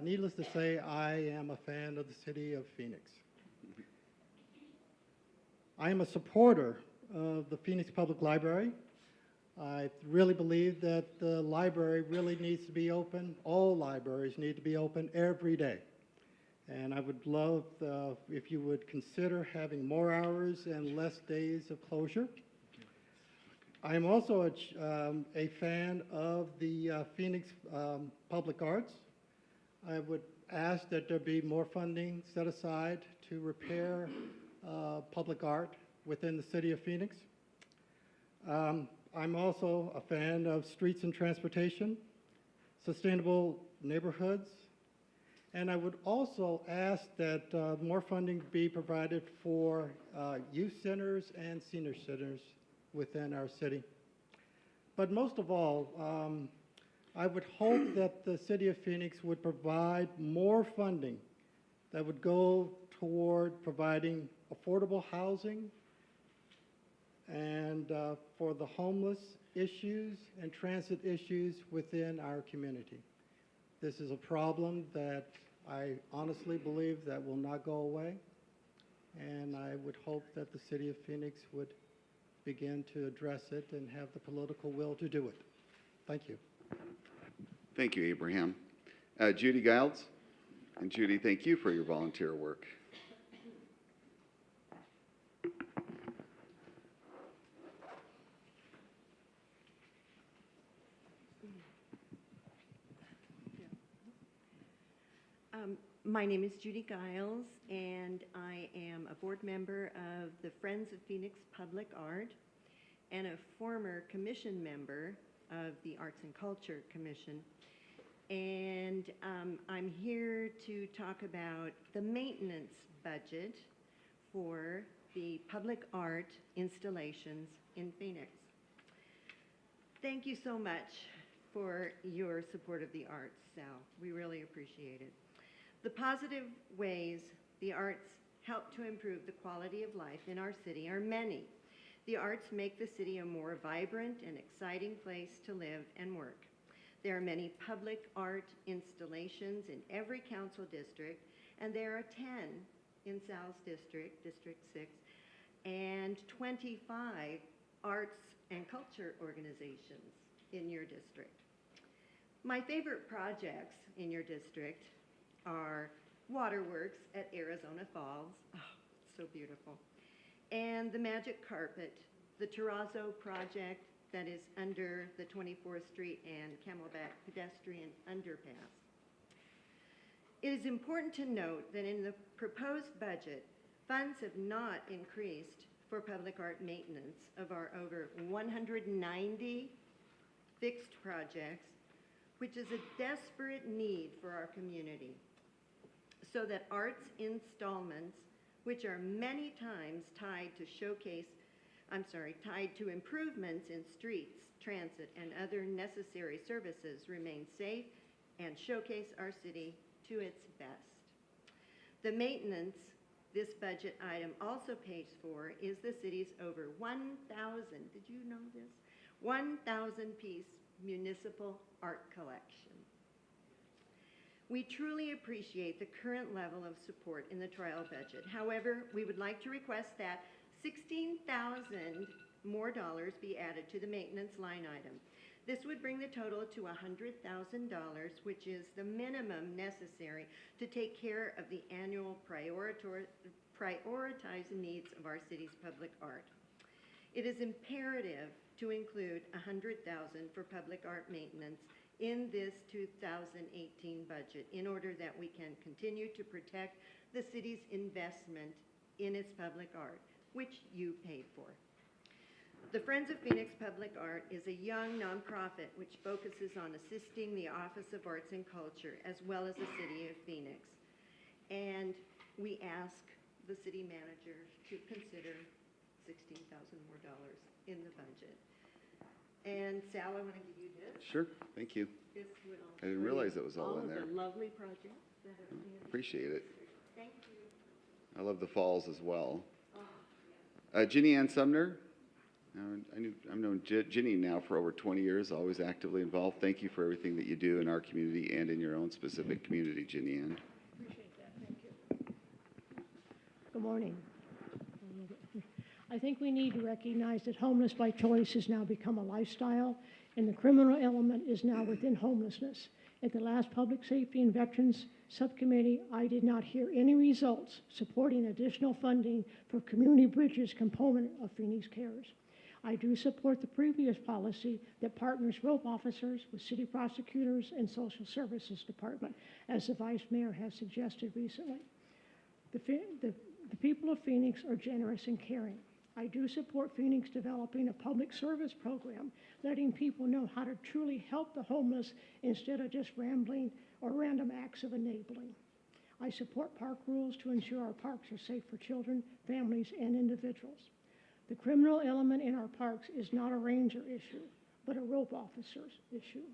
Needless to say, I am a fan of the city of Phoenix. I am a supporter of the Phoenix Public Library. I really believe that the library really needs to be open. All libraries need to be open every day. And I would love if you would consider having more hours and less days of closure. I am also a fan of the Phoenix Public Arts. I would ask that there be more funding set aside to repair public art within the city of Phoenix. I'm also a fan of streets and transportation, sustainable neighborhoods, and I would also ask that more funding be provided for youth centers and senior centers within our city. But most of all, I would hope that the city of Phoenix would provide more funding that would go toward providing affordable housing and for the homeless issues and transit issues within our community. This is a problem that I honestly believe that will not go away, and I would hope that the city of Phoenix would begin to address it and have the political will to do it. Thank you. Thank you, Abraham. Judy Giles. And Judy, thank you for your volunteer work. My name is Judy Giles, and I am a board member of the Friends of Phoenix Public Art and a former commission member of the Arts and Culture Commission. And I'm here to talk about the maintenance budget for the public art installations in Phoenix. Thank you so much for your support of the arts, Sal. We really appreciate it. The positive ways the arts help to improve the quality of life in our city are many. The arts make the city a more vibrant and exciting place to live and work. There are many public art installations in every council district, and there are 10 in Sal's district, District 6, and 25 arts and culture organizations in your district. My favorite projects in your district are Waterworks at Arizona Falls, oh, so beautiful, and the Magic Carpet, the Terrazzo project that is under the 24th Street and Camelback pedestrian underpass. It is important to note that in the proposed budget, funds have not increased for public art maintenance of our over 190 fixed projects, which is a desperate need for our community, so that arts installments, which are many times tied to improvements in streets, transit, and other necessary services, remain safe and showcase our city to its best. The maintenance this budget item also pays for is the city's over 1,000, did you know this? 1,000-piece municipal art collection. We truly appreciate the current level of support in the trial budget. However, we would like to request that $16,000 more dollars be added to the maintenance line item. This would bring the total to $100,000, which is the minimum necessary to take care of the annual prioritized needs of our city's public art. It is imperative to include $100,000 for public art maintenance in this 2018 budget in order that we can continue to protect the city's investment in its public art, which you paid for. The Friends of Phoenix Public Art is a young nonprofit which focuses on assisting the Office of Arts and Culture as well as the City of Phoenix. And we ask the city manager to consider $16,000 more in the budget. And Sal, I want to give you this. Sure, thank you. This will I didn't realize it was all in there. All of the lovely projects that are being. Appreciate it. Thank you. I love the falls as well. Ginny Ann Sumner. I've known Ginny now for over 20 years, always actively involved. Thank you for everything that you do in our community and in your own specific community, Ginny Ann. Appreciate that. Thank you. Good morning. I think we need to recognize that homeless by choice has now become a lifestyle, and the criminal element is now within homelessness. At the last Public Safety and Veterans Subcommittee, I did not hear any results supporting additional funding for community bridges component of Phoenix Cares. I do support the previous policy that partners rope officers with city prosecutors and social services department, as the Vice Mayor has suggested recently. The people of Phoenix are generous and caring. I do support Phoenix developing a public service program, letting people know how to truly help the homeless instead of just rambling or random acts of enabling. I support park rules to ensure our parks are safe for children, families, and individuals. The criminal element in our parks is not a ranger issue, but a rope officer's issue.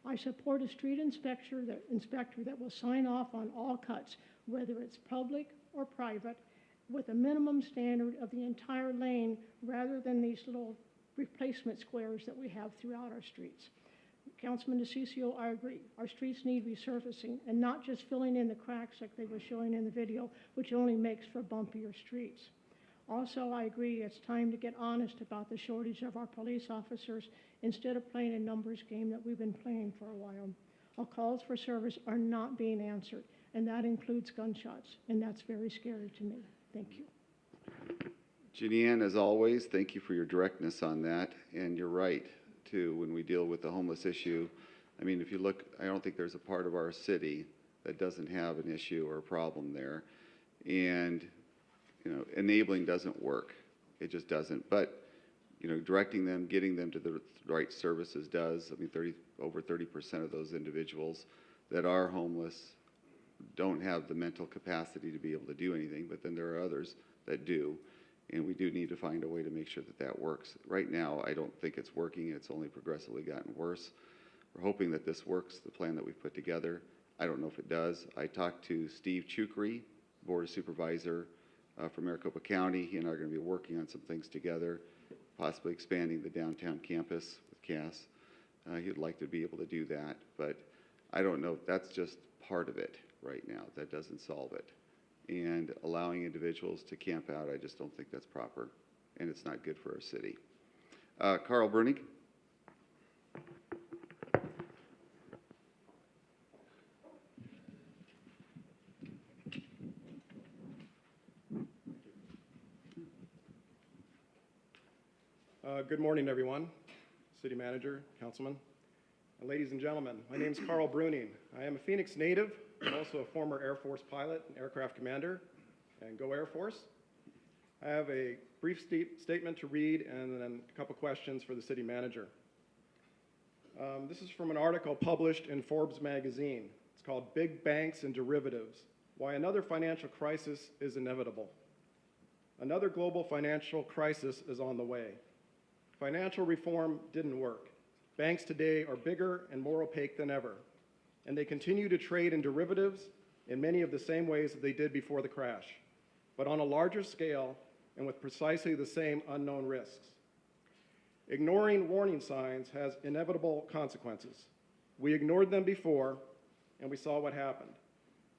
I support a street inspector that will sign off on all cuts, whether it's public or private, with a minimum standard of the entire lane rather than these little replacement squares that we have throughout our streets. Councilman DeCiccio, I agree. Our streets need resurfacing and not just filling in the cracks like they were showing in the video, which only makes for bumpier streets. Also, I agree it's time to get honest about the shortage of our police officers instead of playing a numbers game that we've been playing for a while. Our calls for service are not being answered, and that includes gunshots, and that's very scary to me. Thank you. Ginny Ann, as always, thank you for your directness on that, and you're right, too, when we deal with the homeless issue. I mean, if you look, I don't think there's a part of our city that doesn't have an issue or a problem there, and enabling doesn't work. It just doesn't. But, directing them, getting them to the right services does. I mean, over 30% of those individuals that are homeless don't have the mental capacity to be able to do anything, but then there are others that do. And we do need to find a way to make sure that that works. Right now, I don't think it's working. It's only progressively gotten worse. We're hoping that this works, the plan that we've put together. I don't know if it does. I talked to Steve Chukri, Board of Supervisor, from Maricopa County. He and I are going to be working on some things together, possibly expanding the downtown campus with Cass. He'd like to be able to do that, but I don't know. That's just part of it right now. That doesn't solve it. And allowing individuals to camp out, I just don't think that's proper, and it's not good for our city. Carl Brunig. Good morning, everyone. City Manager, Councilman, ladies and gentlemen. My name is Carl Bruning. I am a Phoenix native. I'm also a former Air Force pilot and aircraft commander, and go Air Force. I have a brief statement to read and then a couple questions for the City Manager. This is from an article published in Forbes magazine. It's called Big Banks and Derivatives: Why Another Financial Crisis is Inevitable. Another global financial crisis is on the way. Financial reform didn't work. Banks today are bigger and more opaque than ever, and they continue to trade in derivatives in many of the same ways that they did before the crash, but on a larger scale and with precisely the same unknown risks. Ignoring warning signs has inevitable consequences. We ignored them before, and we saw what happened.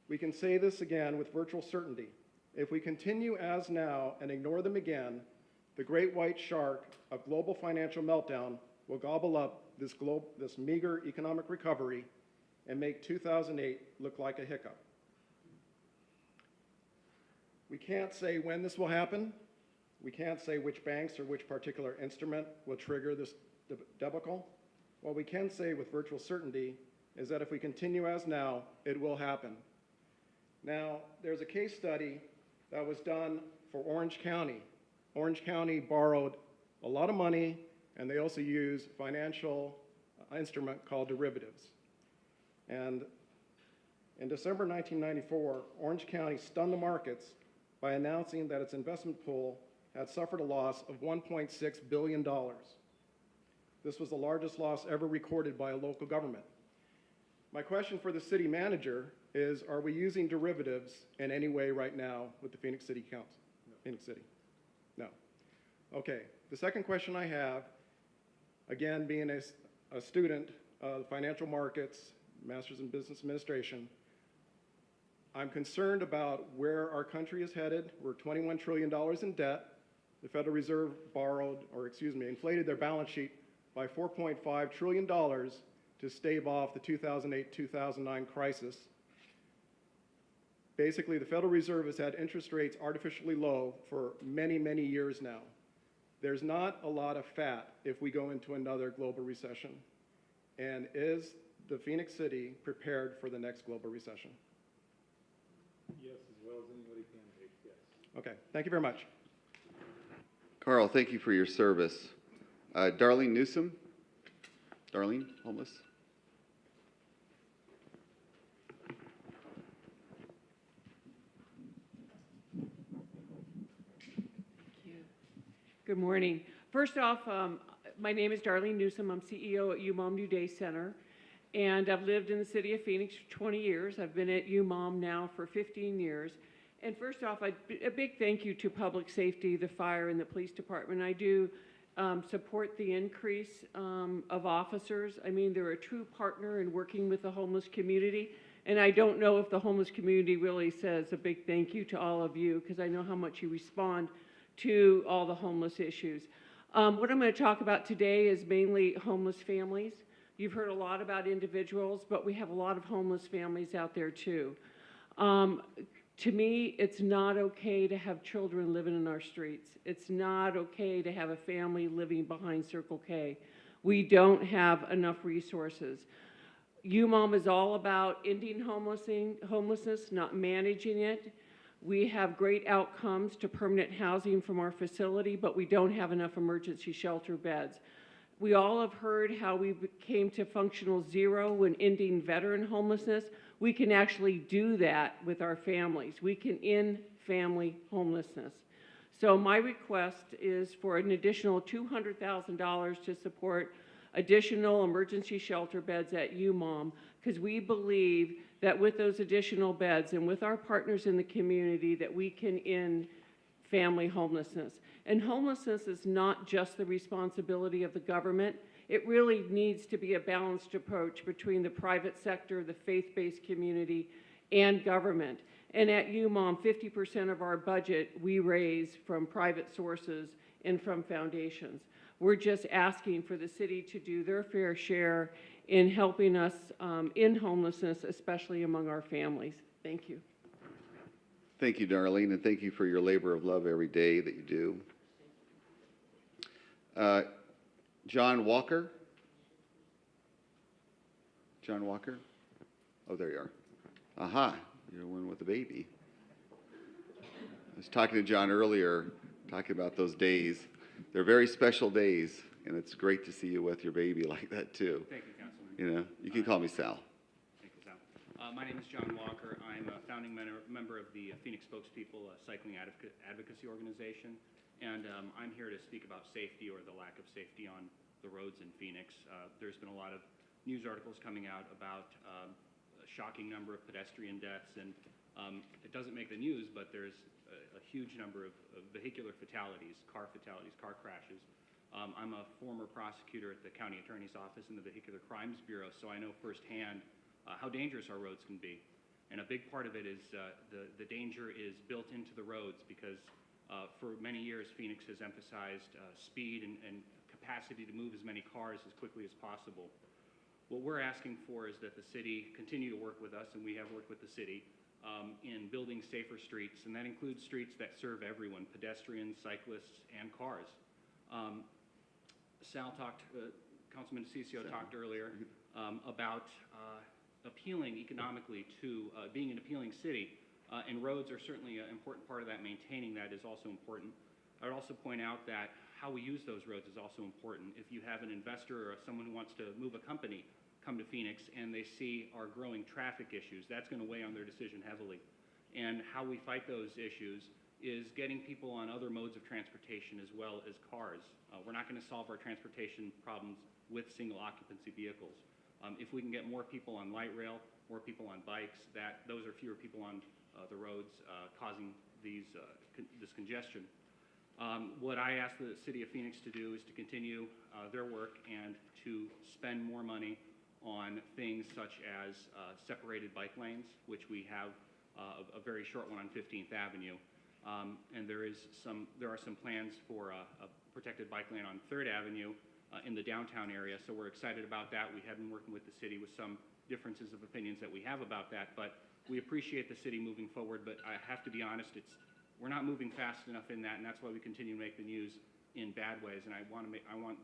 We can say this again with virtual certainty. If we continue as now and ignore them again, the great white shark of global financial meltdown will gobble up this meager economic recovery and make 2008 look like a hiccup. We can't say when this will happen. We can't say which banks or which particular instrument will trigger this debacle. What we can say with virtual certainty is that if we continue as now, it will happen. Now, there's a case study that was done for Orange County. Orange County borrowed a lot of money, and they also used a financial instrument called derivatives. And in December 1994, Orange County stunned the markets by announcing that its investment pool had suffered a loss of $1.6 billion. This was the largest loss ever recorded by a local government. My question for the city manager is, are we using derivatives in any way right now with the Phoenix City Council? No. Phoenix City? No. Okay, the second question I have, again, being a student of financial markets, Master's in Business Administration, I'm concerned about where our country is headed. We're $21 trillion in debt. The Federal Reserve inflated their balance sheet by $4.5 trillion to stave off the 2008-2009 crisis. Basically, the Federal Reserve has had interest rates artificially low for many, many years now. There's not a lot of fat if we go into another global recession. And is the Phoenix City prepared for the next global recession? Yes, as well as anybody can take, yes. Okay, thank you very much. Carl, thank you for your service. Darlene Newsom. Darlene, homeless. Good morning. First off, my name is Darlene Newsom. I'm CEO at UMOM New Day Center, and I've lived in the city of Phoenix for 20 years. I've been at UMOM now for 15 years. And first off, a big thank you to public safety, the fire, and the police department. I do support the increase of officers. I mean, they're a true partner in working with the homeless community. And I don't know if the homeless community really says a big thank you to all of you, because I know how much you respond to all the homeless issues. What I'm going to talk about today is mainly homeless families. You've heard a lot about individuals, but we have a lot of homeless families out there too. To me, it's not okay to have children living in our streets. It's not okay to have a family living behind Circle K. We don't have enough resources. UMOM is all about ending homelessness, not managing it. We have great outcomes to permanent housing from our facility, but we don't have enough emergency shelter beds. We all have heard how we came to functional zero when ending veteran homelessness. We can actually do that with our families. We can end family homelessness. So my request is for an additional $200,000 to support additional emergency shelter beds at UMOM, because we believe that with those additional beds and with our partners in the community that we can end family homelessness. And homelessness is not just the responsibility of the government. It really needs to be a balanced approach between the private sector, the faith-based community, and government. And at UMOM, 50% of our budget we raise from private sources and from foundations. We're just asking for the city to do their fair share in helping us end homelessness, especially among our families. Thank you. Thank you, Darlene, and thank you for your labor of love every day that you do. John Walker? John Walker? Oh, there you are. Aha, you're the one with the baby. I was talking to John earlier, talking about those days. They're very special days, and it's great to see you with your baby like that, too. Thank you, Councilman. You know, you can call me Sal. Thank you, Sal. My name is John Walker. I'm a founding member of the Phoenix Spokespeople Cycling Advocacy Organization, and I'm here to speak about safety or the lack of safety on the roads in Phoenix. There's been a lot of news articles coming out about shocking number of pedestrian deaths, and it doesn't make the news, but there's a huge number of vehicular fatalities, car crashes. I'm a former prosecutor at the county attorney's office in the Vehicular Crimes Bureau, so I know firsthand how dangerous our roads can be. And a big part of it is the danger is built into the roads because for many years Phoenix has emphasized speed and capacity to move as many cars as quickly as possible. What we're asking for is that the city continue to work with us, and we have worked with the city, in building safer streets, and that includes streets that serve everyone, pedestrians, cyclists, and cars. Councilman DeCiccio talked earlier about appealing economically to being an appealing city, and roads are certainly an important part of that. Maintaining that is also important. I would also point out that how we use those roads is also important. If you have an investor or someone who wants to move a company come to Phoenix and they see our growing traffic issues, that's going to weigh on their decision heavily. And how we fight those issues is getting people on other modes of transportation as well as cars. We're not going to solve our transportation problems with single occupancy vehicles. If we can get more people on light rail, more people on bikes, those are fewer people on the roads causing this congestion. What I ask the City of Phoenix to do is to continue their work and to spend more money on things such as separated bike lanes, which we have a very short one on 15th Avenue. And there are some plans for a protected bike lane on 3rd Avenue in the downtown area, so we're excited about that. We have been working with the city with some differences of opinions that we have about that, but we appreciate the city moving forward. But I have to be honest, we're not moving fast enough in that, and that's why we continue to make the news in bad ways. And I want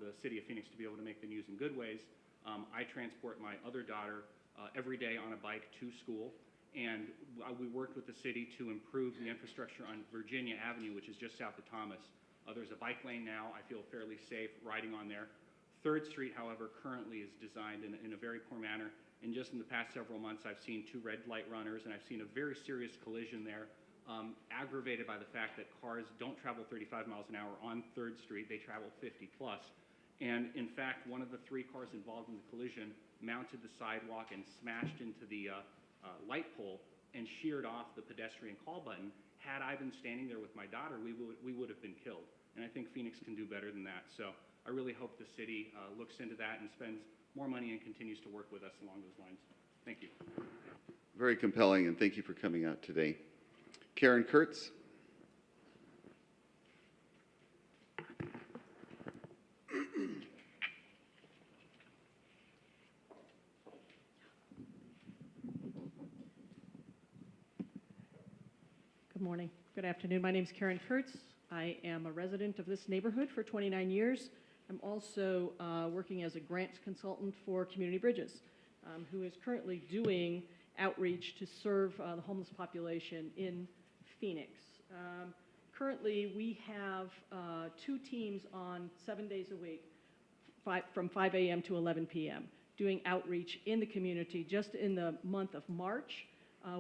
the city of Phoenix to be able to make the news in good ways. I transport my other daughter every day on a bike to school, and we worked with the city to improve the infrastructure on Virginia Avenue, which is just south of Thomas. There's a bike lane now. I feel fairly safe riding on there. 3rd Street, however, currently is designed in a very poor manner. And just in the past several months, I've seen 2 red light runners, and I've seen a very serious collision there, aggravated by the fact that cars don't travel 35 miles an hour on 3rd Street. They travel 50 plus. And in fact, one of the 3 cars involved in the collision mounted the sidewalk and smashed into the light pole and sheared off the pedestrian call button. Had I been standing there with my daughter, we would have been killed. And I think Phoenix can do better than that. So I really hope the city looks into that and spends more money and continues to work with us along those lines. Thank you. Very compelling, and thank you for coming out today. Karen Kurtz. Good morning. Good afternoon. My name is Karen Kurtz. I am a resident of this neighborhood for 29 years. I'm also working as a grants consultant for Community Bridges, who is currently doing outreach to serve the homeless population in Phoenix. Currently, we have 2 teams on 7 days a week, from 5 a.m. to 11 p.m., doing outreach in the community. Just in the month of March,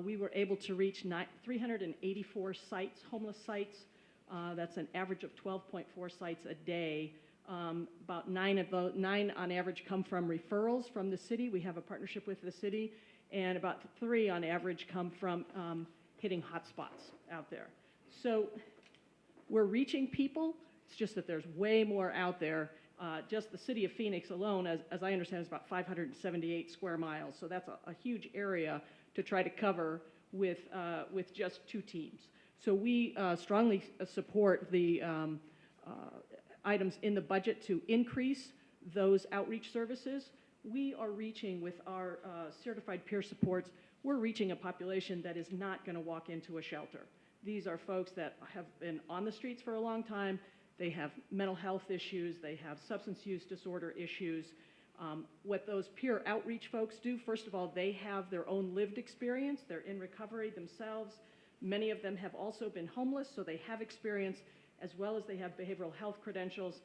we were able to reach 384 sites, homeless sites. That's an average of 12.4 sites a day. About 9 on average come from referrals from the city. We have a partnership with the city, and about 3 on average come from hitting hotspots out there. So we're reaching people. It's just that there's way more out there. Just the city of Phoenix alone, as I understand, is about 578 square miles. So that's a huge area to try to cover with just 2 teams. So we strongly support the items in the budget to increase those outreach services. We are reaching with our certified peer supports, we're reaching a population that is not going to walk into a shelter. These are folks that have been on the streets for a long time. They have mental health issues. They have substance use disorder issues. What those peer outreach folks do, first of all, they have their own lived experience. They're in recovery themselves. Many of them have also been homeless, so they have experience, as well as they have behavioral health credentials.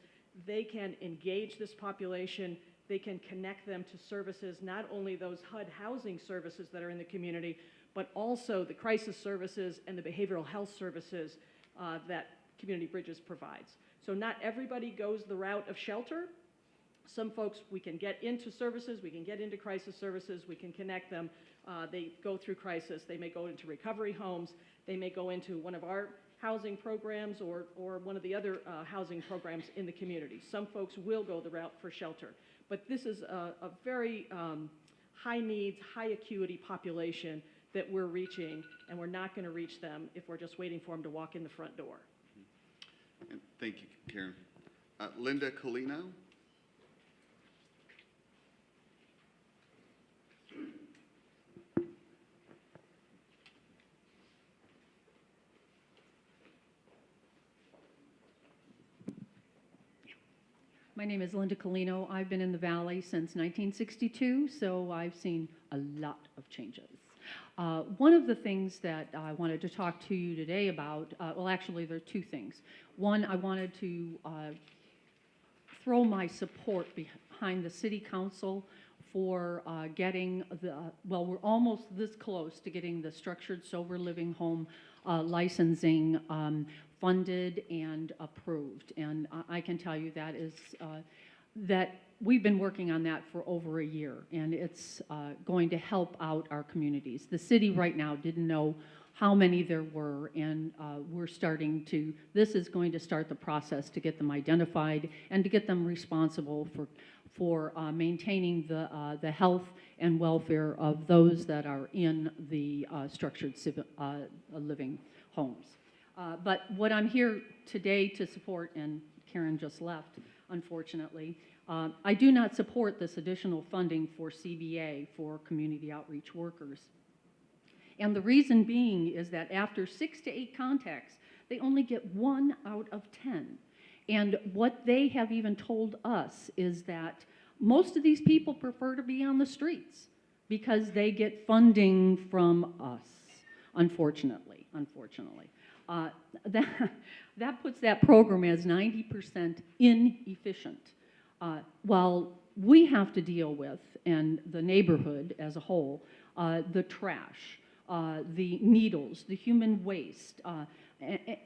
They can engage this population. They can connect them to services, not only those HUD housing services that are in the community, but also the crisis services and the behavioral health services that Community Bridges provides. So not everybody goes the route of shelter. Some folks, we can get into services, we can get into crisis services, we can connect them. They go through crisis, they may go into recovery homes, they may go into one of our housing programs or one of the other housing programs in the community. Some folks will go the route for shelter. But this is a very high needs, high acuity population that we're reaching, and we're not going to reach them if we're just waiting for them to walk in the front door. And thank you, Karen. Linda Colino. My name is Linda Colino. I've been in the Valley since 1962, so I've seen a lot of changes. One of the things that I wanted to talk to you today about, well, actually, there are two things. One, I wanted to throw my support behind the City Council for getting the, well, we're almost this close to getting the structured sober living home licensing funded and approved. And I can tell you that is, that we've been working on that for over a year, and it's going to help out our communities. The city right now didn't know how many there were, and we're starting to, this is going to start the process to get them identified and to get them responsible for maintaining the health and welfare of those that are in the structured living homes. But what I'm here today to support, and Karen just left, unfortunately, I do not support this additional funding for CBA, for community outreach workers. And the reason being is that after 6 to 8 contacts, they only get 1 out of 10. And what they have even told us is that most of these people prefer to be on the streets because they get funding from us, unfortunately. That puts that program as 90% inefficient. While we have to deal with, and the neighborhood as a whole, the trash, the needles, the human waste,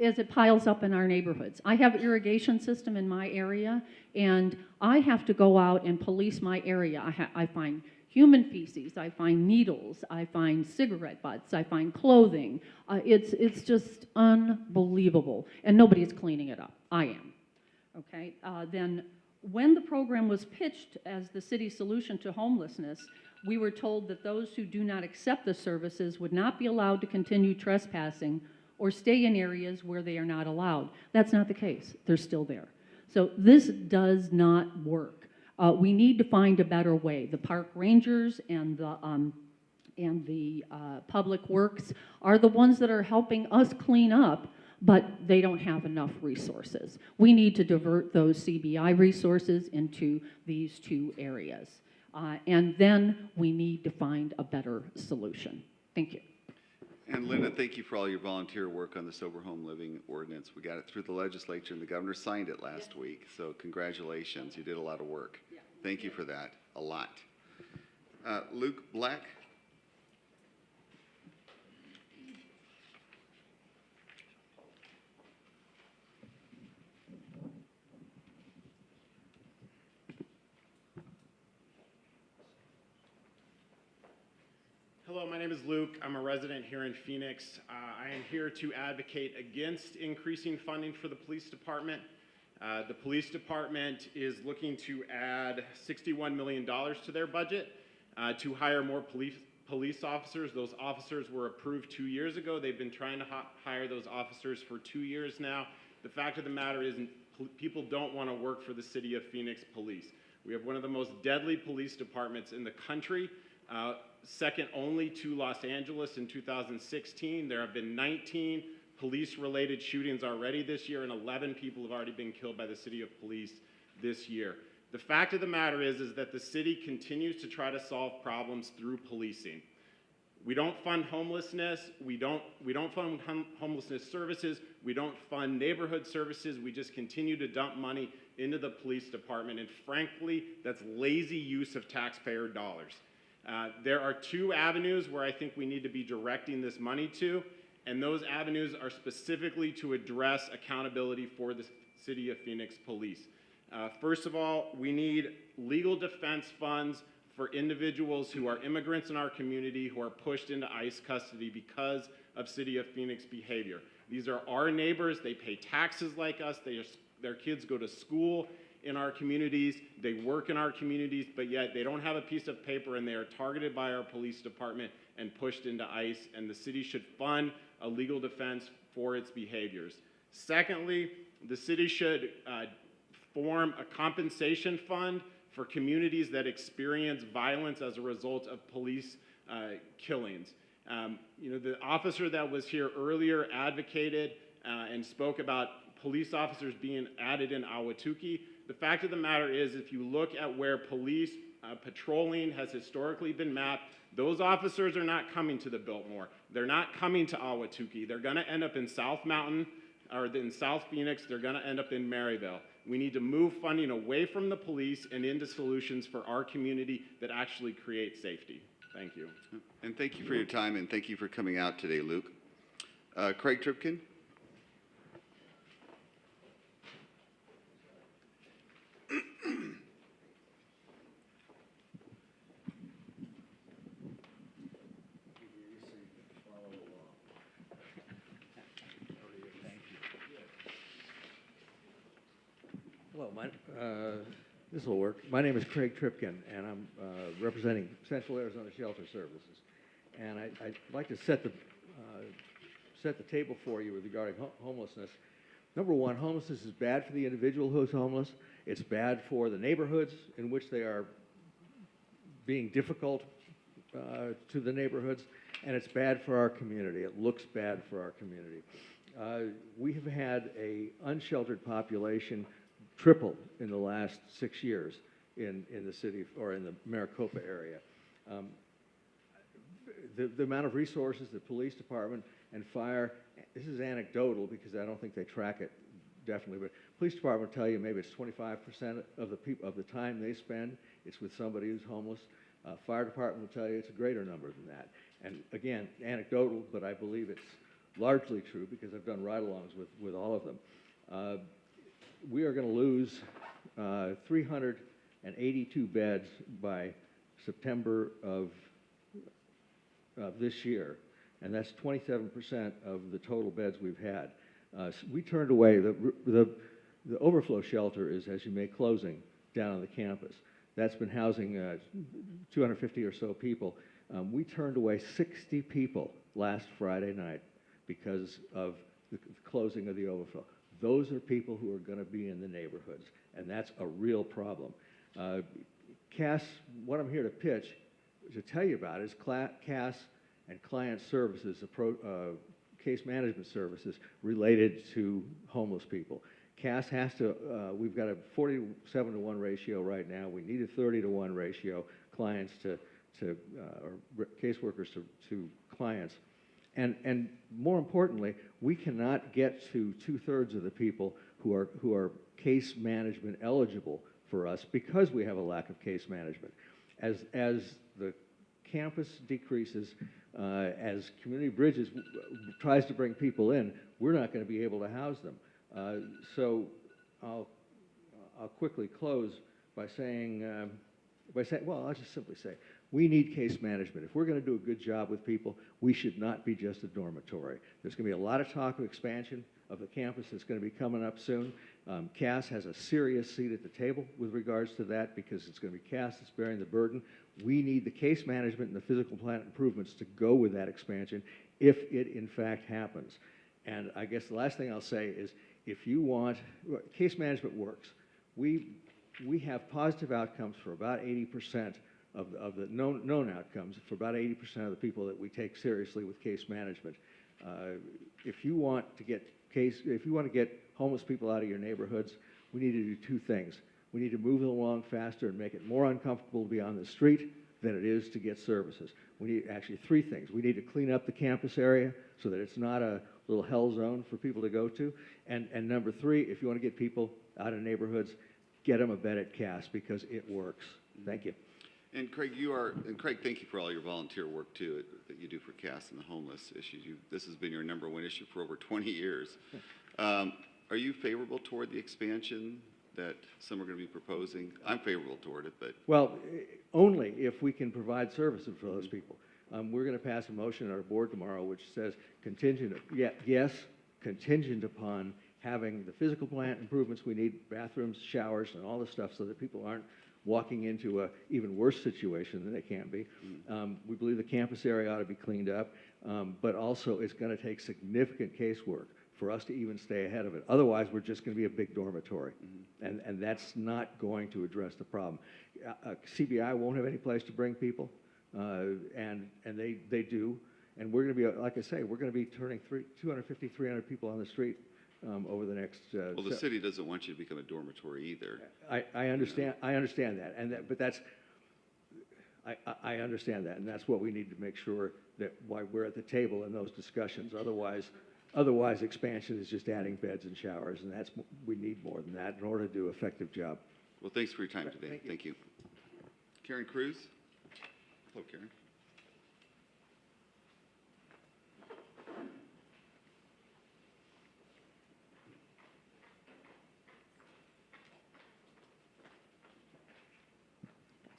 as it piles up in our neighborhoods. I have an irrigation system in my area, and I have to go out and police my area. I find human feces, I find needles, I find cigarette butts, I find clothing. It's just unbelievable, and nobody's cleaning it up. I am. Okay. Then when the program was pitched as the city's solution to homelessness, we were told that those who do not accept the services would not be allowed to continue trespassing or stay in areas where they are not allowed. That's not the case. They're still there. So this does not work. We need to find a better way. The park rangers and the public works are the ones that are helping us clean up, but they don't have enough resources. We need to divert those CBI resources into these 2 areas. And then we need to find a better solution. Thank you. And Linda, thank you for all your volunteer work on the sober home living ordinance. We got it through the legislature and the governor signed it last week. So congratulations, you did a lot of work. Thank you for that, a lot. Luke Black. Hello, my name is Luke. I'm a resident here in Phoenix. I am here to advocate against increasing funding for the police department. The police department is looking to add $61 million to their budget to hire more police officers. Those officers were approved 2 years ago. They've been trying to hire those officers for 2 years now. The fact of the matter is people don't want to work for the city of Phoenix Police. We have one of the most deadly police departments in the country. Second only to Los Angeles in 2016. There have been 19 police-related shootings already this year, and 11 people have already been killed by the city of police this year. The fact of the matter is that the city continues to try to solve problems through policing. We don't fund homelessness. We don't fund homelessness services. We don't fund neighborhood services. We just continue to dump money into the police department, and frankly, that's lazy use of taxpayer dollars. There are 2 avenues where I think we need to be directing this money to, and those avenues are specifically to address accountability for the City of Phoenix Police. First of all, we need legal defense funds for individuals who are immigrants in our community who are pushed into ICE custody because of City of Phoenix behavior. These are our neighbors. They pay taxes like us. Their kids go to school in our communities. They work in our communities, but yet they don't have a piece of paper and they are targeted by our police department and pushed into ICE, and the city should fund a legal defense for its behaviors. Secondly, the city should form a compensation fund for communities that experience violence as a result of police killings. The officer that was here earlier advocated and spoke about police officers being added in Ahwatukee. The fact of the matter is, if you look at where police patrolling has historically been mapped, those officers are not coming to the Biltmore. They're not coming to Ahwatukee. They're going to end up in South Mountain or in South Phoenix. They're going to end up in Maryville. We need to move funding away from the police and into solutions for our community that actually create safety. Thank you. And thank you for your time, and thank you for coming out today, Luke. Craig Tripkin? Hello, this will work. My name is Craig Tripkin, and I'm representing Central Arizona Shelter Services. And I'd like to set the table for you with regarding homelessness. Number one, homelessness is bad for the individual who's homeless. It's bad for the neighborhoods in which they are being difficult to the neighborhoods, and it's bad for our community. It looks bad for our community. We have had an unsheltered population triple in the last 6 years in the city or in the Maricopa area. The amount of resources the police department and fire, this is anecdotal because I don't think they track it definitely, but police department will tell you maybe it's 25% of the time they spend, it's with somebody who's homeless. Fire department will tell you it's a greater number than that. And again, anecdotal, but I believe it's largely true because I've done ride-alongs with all of them. We are going to lose 382 beds by September of this year, and that's 27% of the total beds we've had. We turned away, the overflow shelter is, as you may, closing down on the campus. That's been housing 250 or so people. We turned away 60 people last Friday night because of the closing of the overflow. Those are people who are going to be in the neighborhoods, and that's a real problem. CAS, what I'm here to pitch, to tell you about is CAS and client services, case management services related to homeless people. CAS has to, we've got a 47-to-1 ratio right now. We need a 30-to-1 ratio, clients or caseworkers to clients. And more importantly, we cannot get to 2/3 of the people who are case management eligible for us because we have a lack of case management. As the campus decreases, as Community Bridges tries to bring people in, we're not going to be able to house them. So I'll quickly close by saying, well, I'll just simply say, we need case management. If we're going to do a good job with people, we should not be just a dormitory. There's going to be a lot of talk of expansion of the campus that's going to be coming up soon. CAS has a serious seat at the table with regards to that because it's going to be CAS that's bearing the burden. We need the case management and the physical plant improvements to go with that expansion if it in fact happens. And I guess the last thing I'll say is if you want, case management works. We have positive outcomes for about 80% of the known outcomes for about 80% of the people that we take seriously with case management. If you want to get homeless people out of your neighborhoods, we need to do two things. We need to move them along faster and make it more uncomfortable to be on the street than it is to get services. We need actually three things. We need to clean up the campus area so that it's not a little hell zone for people to go to. And number three, if you want to get people out of neighborhoods, get them a bed at CAS because it works. Thank you. And Craig, thank you for all your volunteer work too that you do for CAS and the homeless issues. This has been your #1 issue for over 20 years. Are you favorable toward the expansion that some are going to be proposing? I'm favorable toward it, but Well, only if we can provide services for those people. We're going to pass a motion at our board tomorrow which says contingent, yes, contingent upon having the physical plant improvements we need, bathrooms, showers, and all this stuff so that people aren't walking into a even worse situation than they can be. We believe the campus area ought to be cleaned up, but also it's going to take significant casework for us to even stay ahead of it. Otherwise, we're just going to be a big dormitory, and that's not going to address the problem. CBI won't have any place to bring people, and they do, and we're going to be, like I say, we're going to be turning 250, 300 people on the street over the next. well, the city doesn't want you to become a dormitory either. I understand. I understand that, but that's. I understand that, and that's what we need to make sure that why we're at the table in those discussions. Otherwise, expansion is just adding beds and showers, and we need more than that in order to do an effective job. Well, thanks for your time today. Thank you. Karen Cruz. Hello, Karen.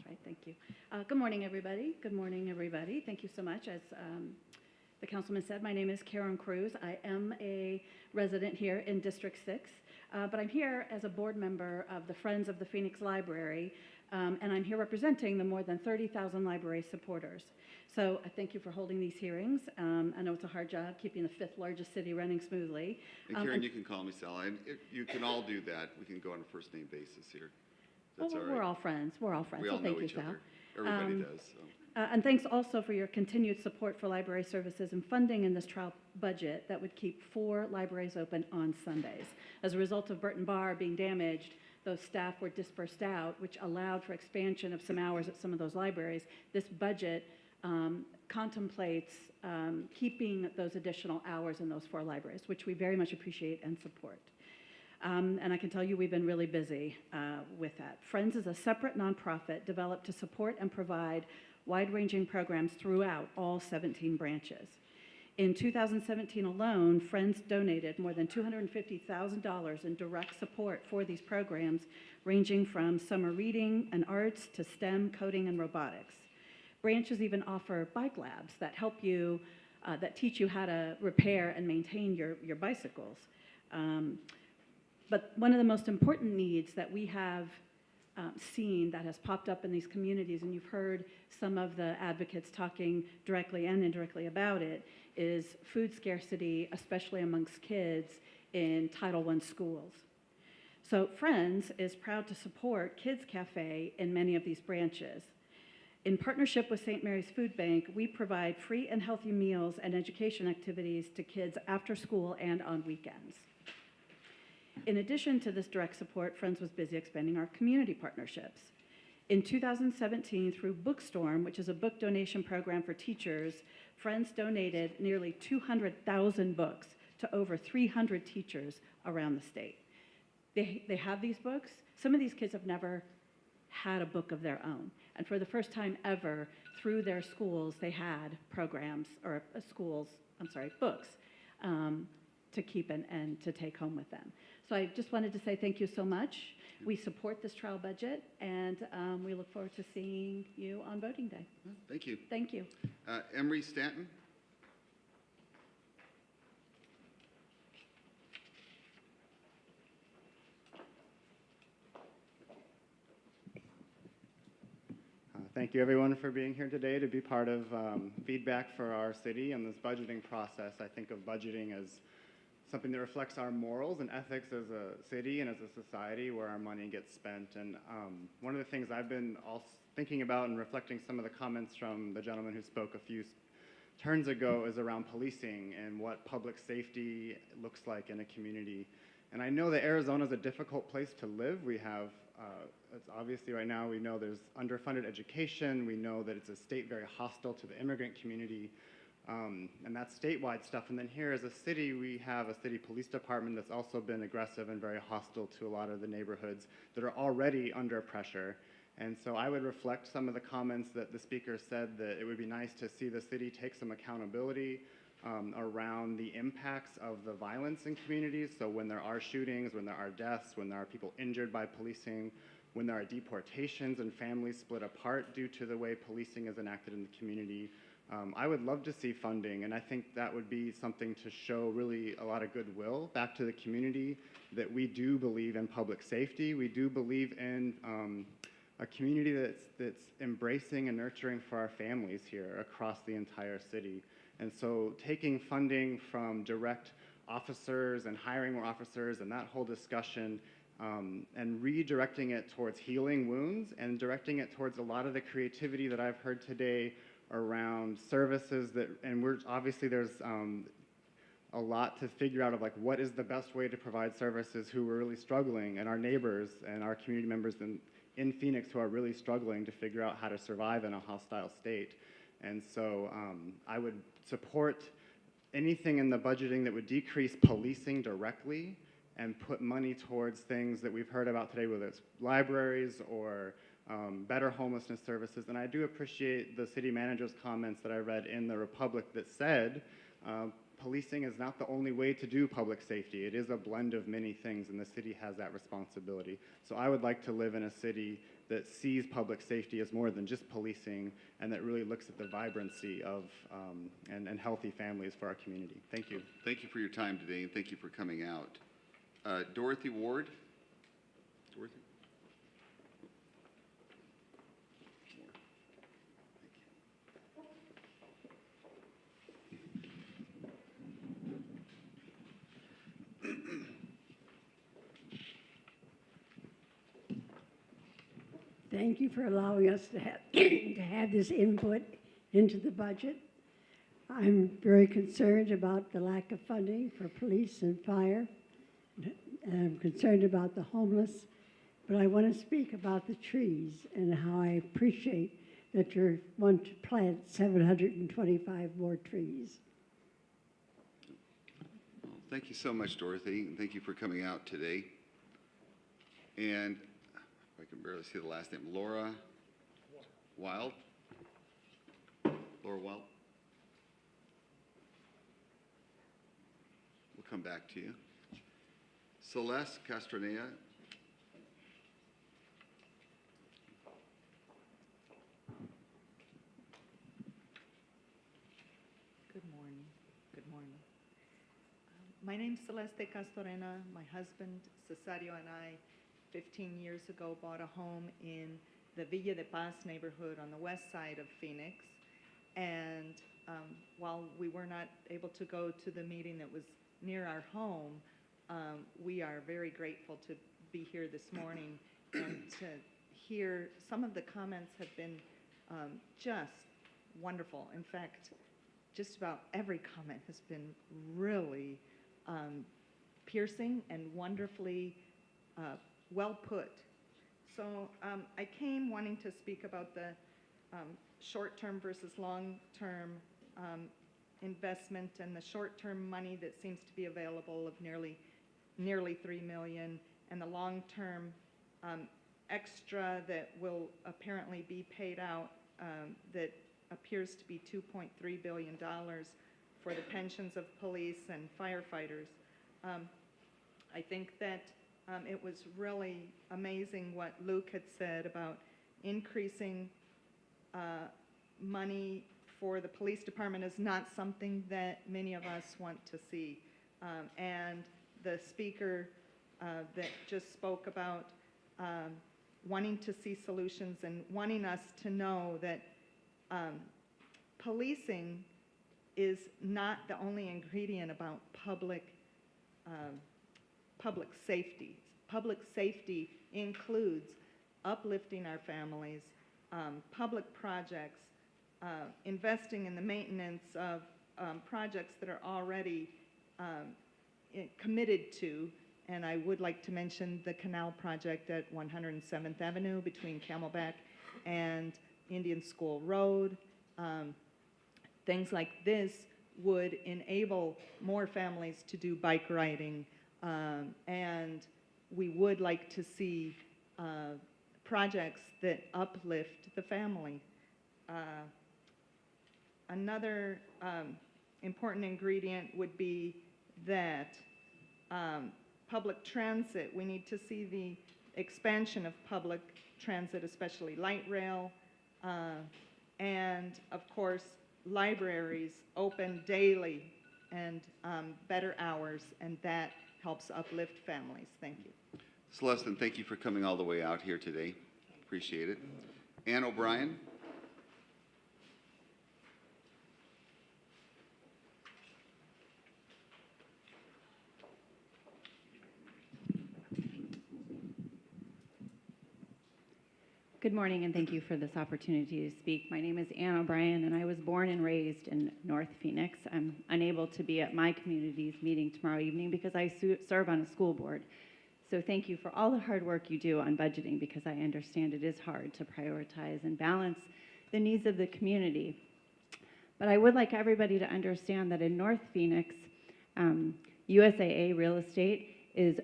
Right, thank you. Good morning, everybody. Good morning, everybody. Thank you so much. As the councilman said, my name is Karen Cruz. I am a resident here in District 6, but I'm here as a board member of the Friends of the Phoenix Library, and I'm here representing the more than 30,000 library supporters. So I thank you for holding these hearings. I know it's a hard job keeping the 5th largest city running smoothly. And Karen, you can call me Sally, and you can all do that. We can go on a first-name basis here. Well, That's all we're right. all friends. We're all friends. We so all thank know you, each Sal. other. Everybody does. So. And thanks also for your continued support for library services and funding in this trial budget that would keep 4 libraries open on Sundays. As a result of Burton Bar being damaged, those staff were dispersed out, which allowed for expansion of some hours at some of those libraries. This budget contemplates keeping those additional hours in those 4 libraries, which we very much appreciate and support. And I can tell you we've been really busy with that. Friends is a separate nonprofit developed to support and provide wide-ranging programs throughout all 17 branches. In 2017 alone, Friends donated more than $250,000 in direct support for these programs, ranging from summer reading and arts to STEM, coding, and robotics. Branches even offer bike labs that help you, that teach you how to repair and maintain your bicycles. But one of the most important needs that we have seen that has popped up in these communities, and you've heard some of the advocates talking directly and indirectly about it, is food scarcity, especially amongst kids in Title I schools. So Friends is proud to support Kids Cafe in many of these branches. In partnership with St. Mary's Food Bank, we provide free and healthy meals and education activities to kids after school and on weekends. In addition to this direct support, Friends was busy expanding our community partnerships. In 2017, through Bookstorm, which is a book donation program for teachers, Friends donated nearly 200,000 books to over 300 teachers around the state. They have these books. Some of these kids have never had a book of their own. And for the first time ever, through their schools, they had programs, or books to keep and to take home with them. So I just wanted to say thank you so much. We support this trial budget, and we look forward to seeing you on voting day. Thank you. Thank you. Emery Stanton. Thank you, everyone, for being here today to be part of feedback for our city and this budgeting process. I think of budgeting as something that reflects our morals and ethics as a city and as a society where our money gets spent. And one of the things I've been thinking about and reflecting some of the comments from the gentleman who spoke a few turns ago is around policing and what public safety looks like in a community. And I know that Arizona is a difficult place to live. We have, it's obviously right now, we know there's underfunded education. We know that it's a state very hostile to the immigrant community. And that's statewide stuff. And then here as a city, we have a city police department that's also been aggressive and very hostile to a lot of the neighborhoods that are already under pressure. And so I would reflect some of the comments that the speaker said, that it would be nice to see the city take some accountability around the impacts of the violence in communities. So when there are shootings, when there are deaths, when there are people injured by policing, when there are deportations and families split apart due to the way policing is enacted in the community, I would love to see funding, and I think that would be something to show really a lot of goodwill back to the community, that we do believe in public safety. We do believe in a community that's embracing and nurturing for our families here across the entire city. And so taking funding from direct officers and hiring more officers and that whole discussion and redirecting it towards healing wounds and directing it towards a lot of the creativity that I've heard today around services that, and we're obviously there's a lot to figure out of like what is the best way to provide services who are really struggling, and our neighbors and our community members in Phoenix who are really struggling to figure out how to survive in a hostile state. And so I would support anything in the budgeting that would decrease policing directly and put money towards things that we've heard about today, whether it's libraries or better homelessness services. And I do appreciate the city manager's comments that I read in the Republic that said policing is not the only way to do public safety. It is a blend of many things, and the city has that responsibility. So I would like to live in a city that sees public safety as more than just policing, and that really looks at the vibrancy of and healthy families for our community. Thank you. Thank you for your time today, and thank you for coming out. Dorothy Ward. Dorothy? Thank you for allowing us to have, to have this input into the budget. I'm very concerned about the lack of funding for police and fire. And I'm concerned about the homeless, but I want to speak about the trees and how I appreciate that you want to plant 725 more trees. Well, thank you so much, Dorothy, and thank you for coming out today. And I can barely see the last name, Laura Wild? Laura Wild? We'll come back to you. Celeste Castronea. Good morning. Good morning. My name's Celeste Castorena. My husband, Cesario, and I, 15 years ago, bought a home in the Villa de Paz neighborhood on the west side of Phoenix. And while we were not able to go to the meeting that was near our home, we are very grateful to be here this morning and to hear some of the comments have been just wonderful. In fact, just about every comment has been really piercing and wonderfully well put. So I came wanting to speak about the short-term versus long-term investment and the short-term money that seems to be available of nearly $3 million, and the long-term extra that will apparently be paid out that appears to be $2.3 billion for the pensions of police and firefighters. I think that it was really amazing what Luke had said about increasing money for the police department is not something that many of us want to see. And the speaker that just spoke about wanting to see solutions and wanting us to know that policing is not the only ingredient about public safety. Public safety includes uplifting our families, public projects, investing in the maintenance of projects that are already committed to, and I would like to mention the canal project at 107th Avenue between Camelback and Indian School Road. Things like this would enable more families to do bike riding, and we would like to see projects that uplift the family. Another important ingredient would be that public transit, we need to see the expansion of public transit, especially light rail, and of course, libraries open daily and better hours, and that helps uplift families. Thank you. Celeste, and thank you for coming all the way out here today. Appreciate it. Ann O'Brien. Good morning, and thank you for this opportunity to speak. My name is Ann O'Brien, and I was born and raised in North Phoenix. I'm unable to be at my community's meeting tomorrow evening because I serve on a school board. So thank you for all the hard work you do on budgeting, because I understand it is hard to prioritize and balance the needs of the community. But I would like everybody to understand that in North Phoenix, USAA Real Estate is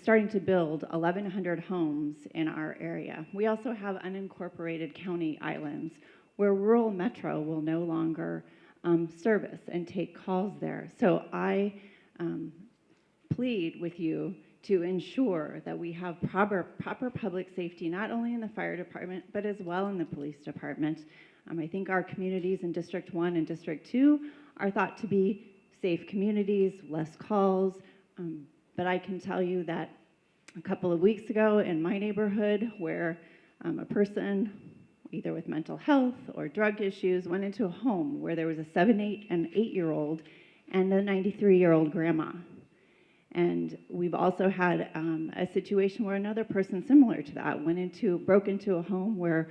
starting to build 1,100 homes in our area. We also have unincorporated county islands where rural metro will no longer service and take calls there. So I plead with you to ensure that we have proper public safety, not only in the fire department, but as well in the police department. I think our communities in District 1 and District 2 are thought to be safe communities, less calls, but I can tell you that a couple of weeks ago in my neighborhood, where a person, either with mental health or drug issues, went into a home where there was a 7, 8, and 8-year-old and a 93-year-old grandma. And we've also had a situation where another person similar to that broke into a home where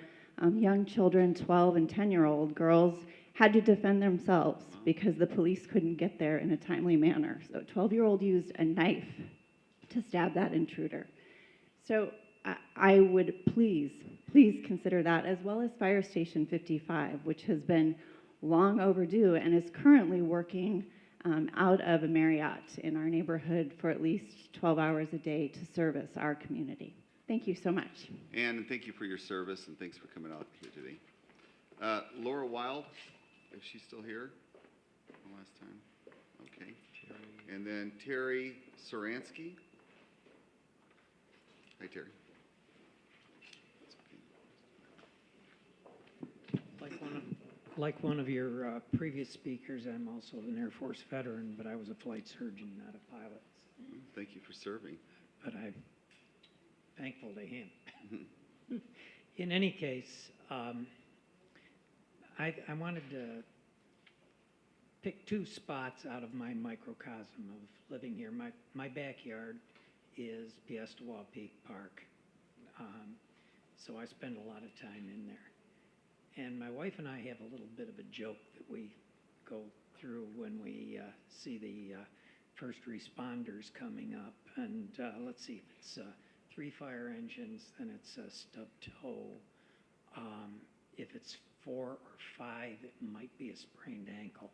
young children, 12 and 10-year-old girls, had to defend themselves because the police couldn't get there in a timely manner. So a 12-year-old used a knife to stab that intruder. So I would please consider that, as well as Fire Station 55, which has been long overdue and is currently working out of a Marriott in our neighborhood for at least 12 hours a day to service our community. Thank you so much. And thank you for your service, and thanks for coming out here today. Laura Wild, is she still here? The last time? Okay. And then Terry Saransky. Hi, Terry. Like one of your previous speakers, I'm also an Air Force veteran, but I was a flight surgeon, not a pilot. Thank you for serving. But I'm thankful to him. In any case, I wanted to pick two spots out of my microcosm of living here. My backyard is Piestewa Peak Park, so I spend a lot of time in there. And my wife and I have a little bit of a joke that we go through when we see the first responders coming up. And let's see, if it's 3 fire engines, then it's a stubbed toe. If it's 4 or 5, it might be a sprained ankle.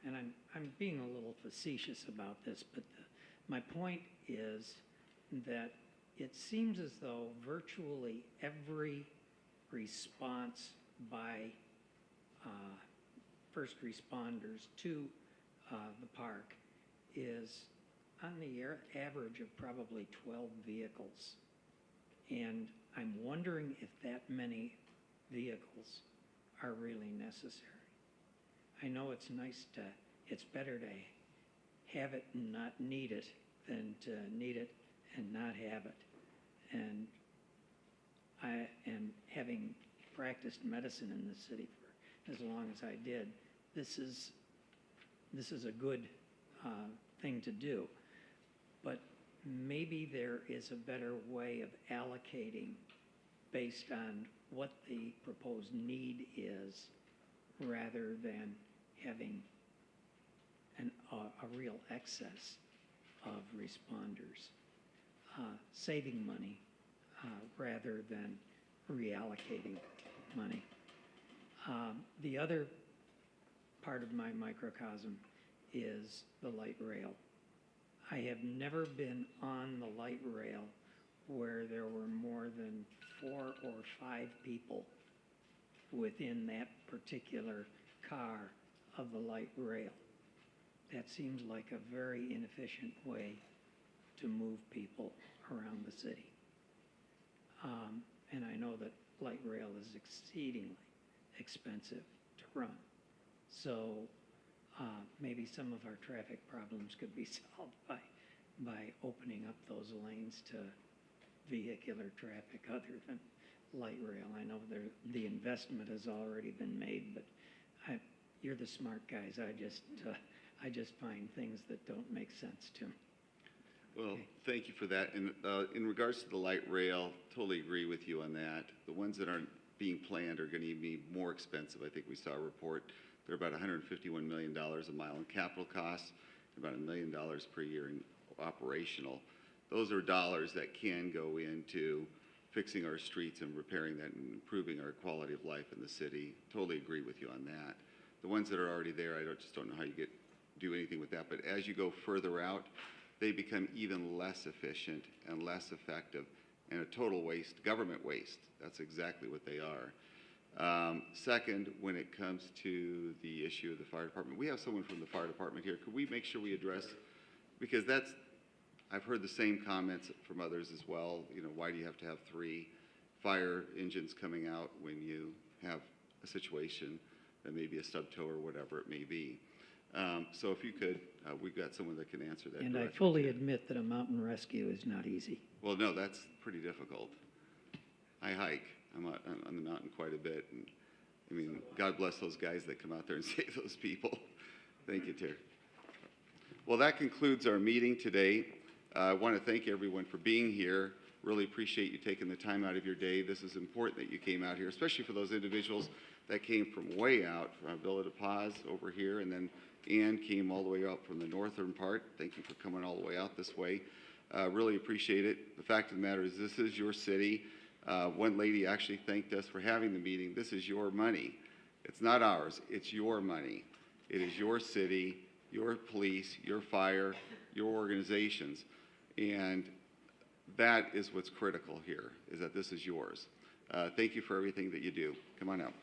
And I'm being a little facetious about this, but my point is that it seems as though virtually every response by first responders to the park is on the average of probably 12 vehicles. And I'm wondering if that many vehicles are really necessary. I know it's it's better to have it and not need it than to need it and not have it. And having practiced medicine in this city for as long as I did, this is a good thing to do. But maybe there is a better way of allocating based on what the proposed need is, rather than having a real excess of responders. Saving money rather than reallocating money. The other part of my microcosm is the light rail. I have never been on the light rail where there were more than 4 or 5 people within that particular car of the light rail. That seems like a very inefficient way to move people around the city. And I know that light rail is exceedingly expensive to run. So maybe some of our traffic problems could be solved by opening up those lanes to vehicular traffic other than light rail. I know the investment has already been made, but you're the smart guys. I just find things that don't make sense to me. Well, thank you for that. And in regards to the light rail, totally agree with you on that. The ones that aren't being planned are going to be more expensive. I think we saw a report. They're about $151 million a mile in capital costs, about $1 million per year in operational. Those are dollars that can go into fixing our streets and repairing that and improving our quality of life in the city. Totally agree with you on that. The ones that are already there, I just don't know how you do anything with that. But as you go further out, they become even less efficient and less effective and a total waste, government waste. That's exactly what they are. Second, when it comes to the issue of the fire department, we have someone from the fire department here. Could we make sure we address, because I've heard the same comments from others as well. You know, why do you have to have 3 fire engines coming out when you have a situation that may be a stub tow or whatever it may be? So if you could, we've got someone that can answer that. And I fully admit that a mountain rescue is not easy. Well, no, that's pretty difficult. I hike. I'm on the mountain quite a bit. And I mean, God bless those guys that come out there and save those people. Thank you, Terry. Well, that concludes our meeting today. I want to thank everyone for being here. Really appreciate you taking the time out of your day. This is important that you came out here, especially for those individuals that came from way out, from Villa de Paz over here, and then Ann came all the way out from the northern part. Thank you for coming all the way out this way. Really appreciate it. The fact of the matter is this is your city. One lady actually thanked us for having the meeting. This is your money. It's not ours. It's your money. It is your city, your police, your fire, your organizations. And that is what's critical here, is that this is yours. Thank you for everything that you do. Come on out.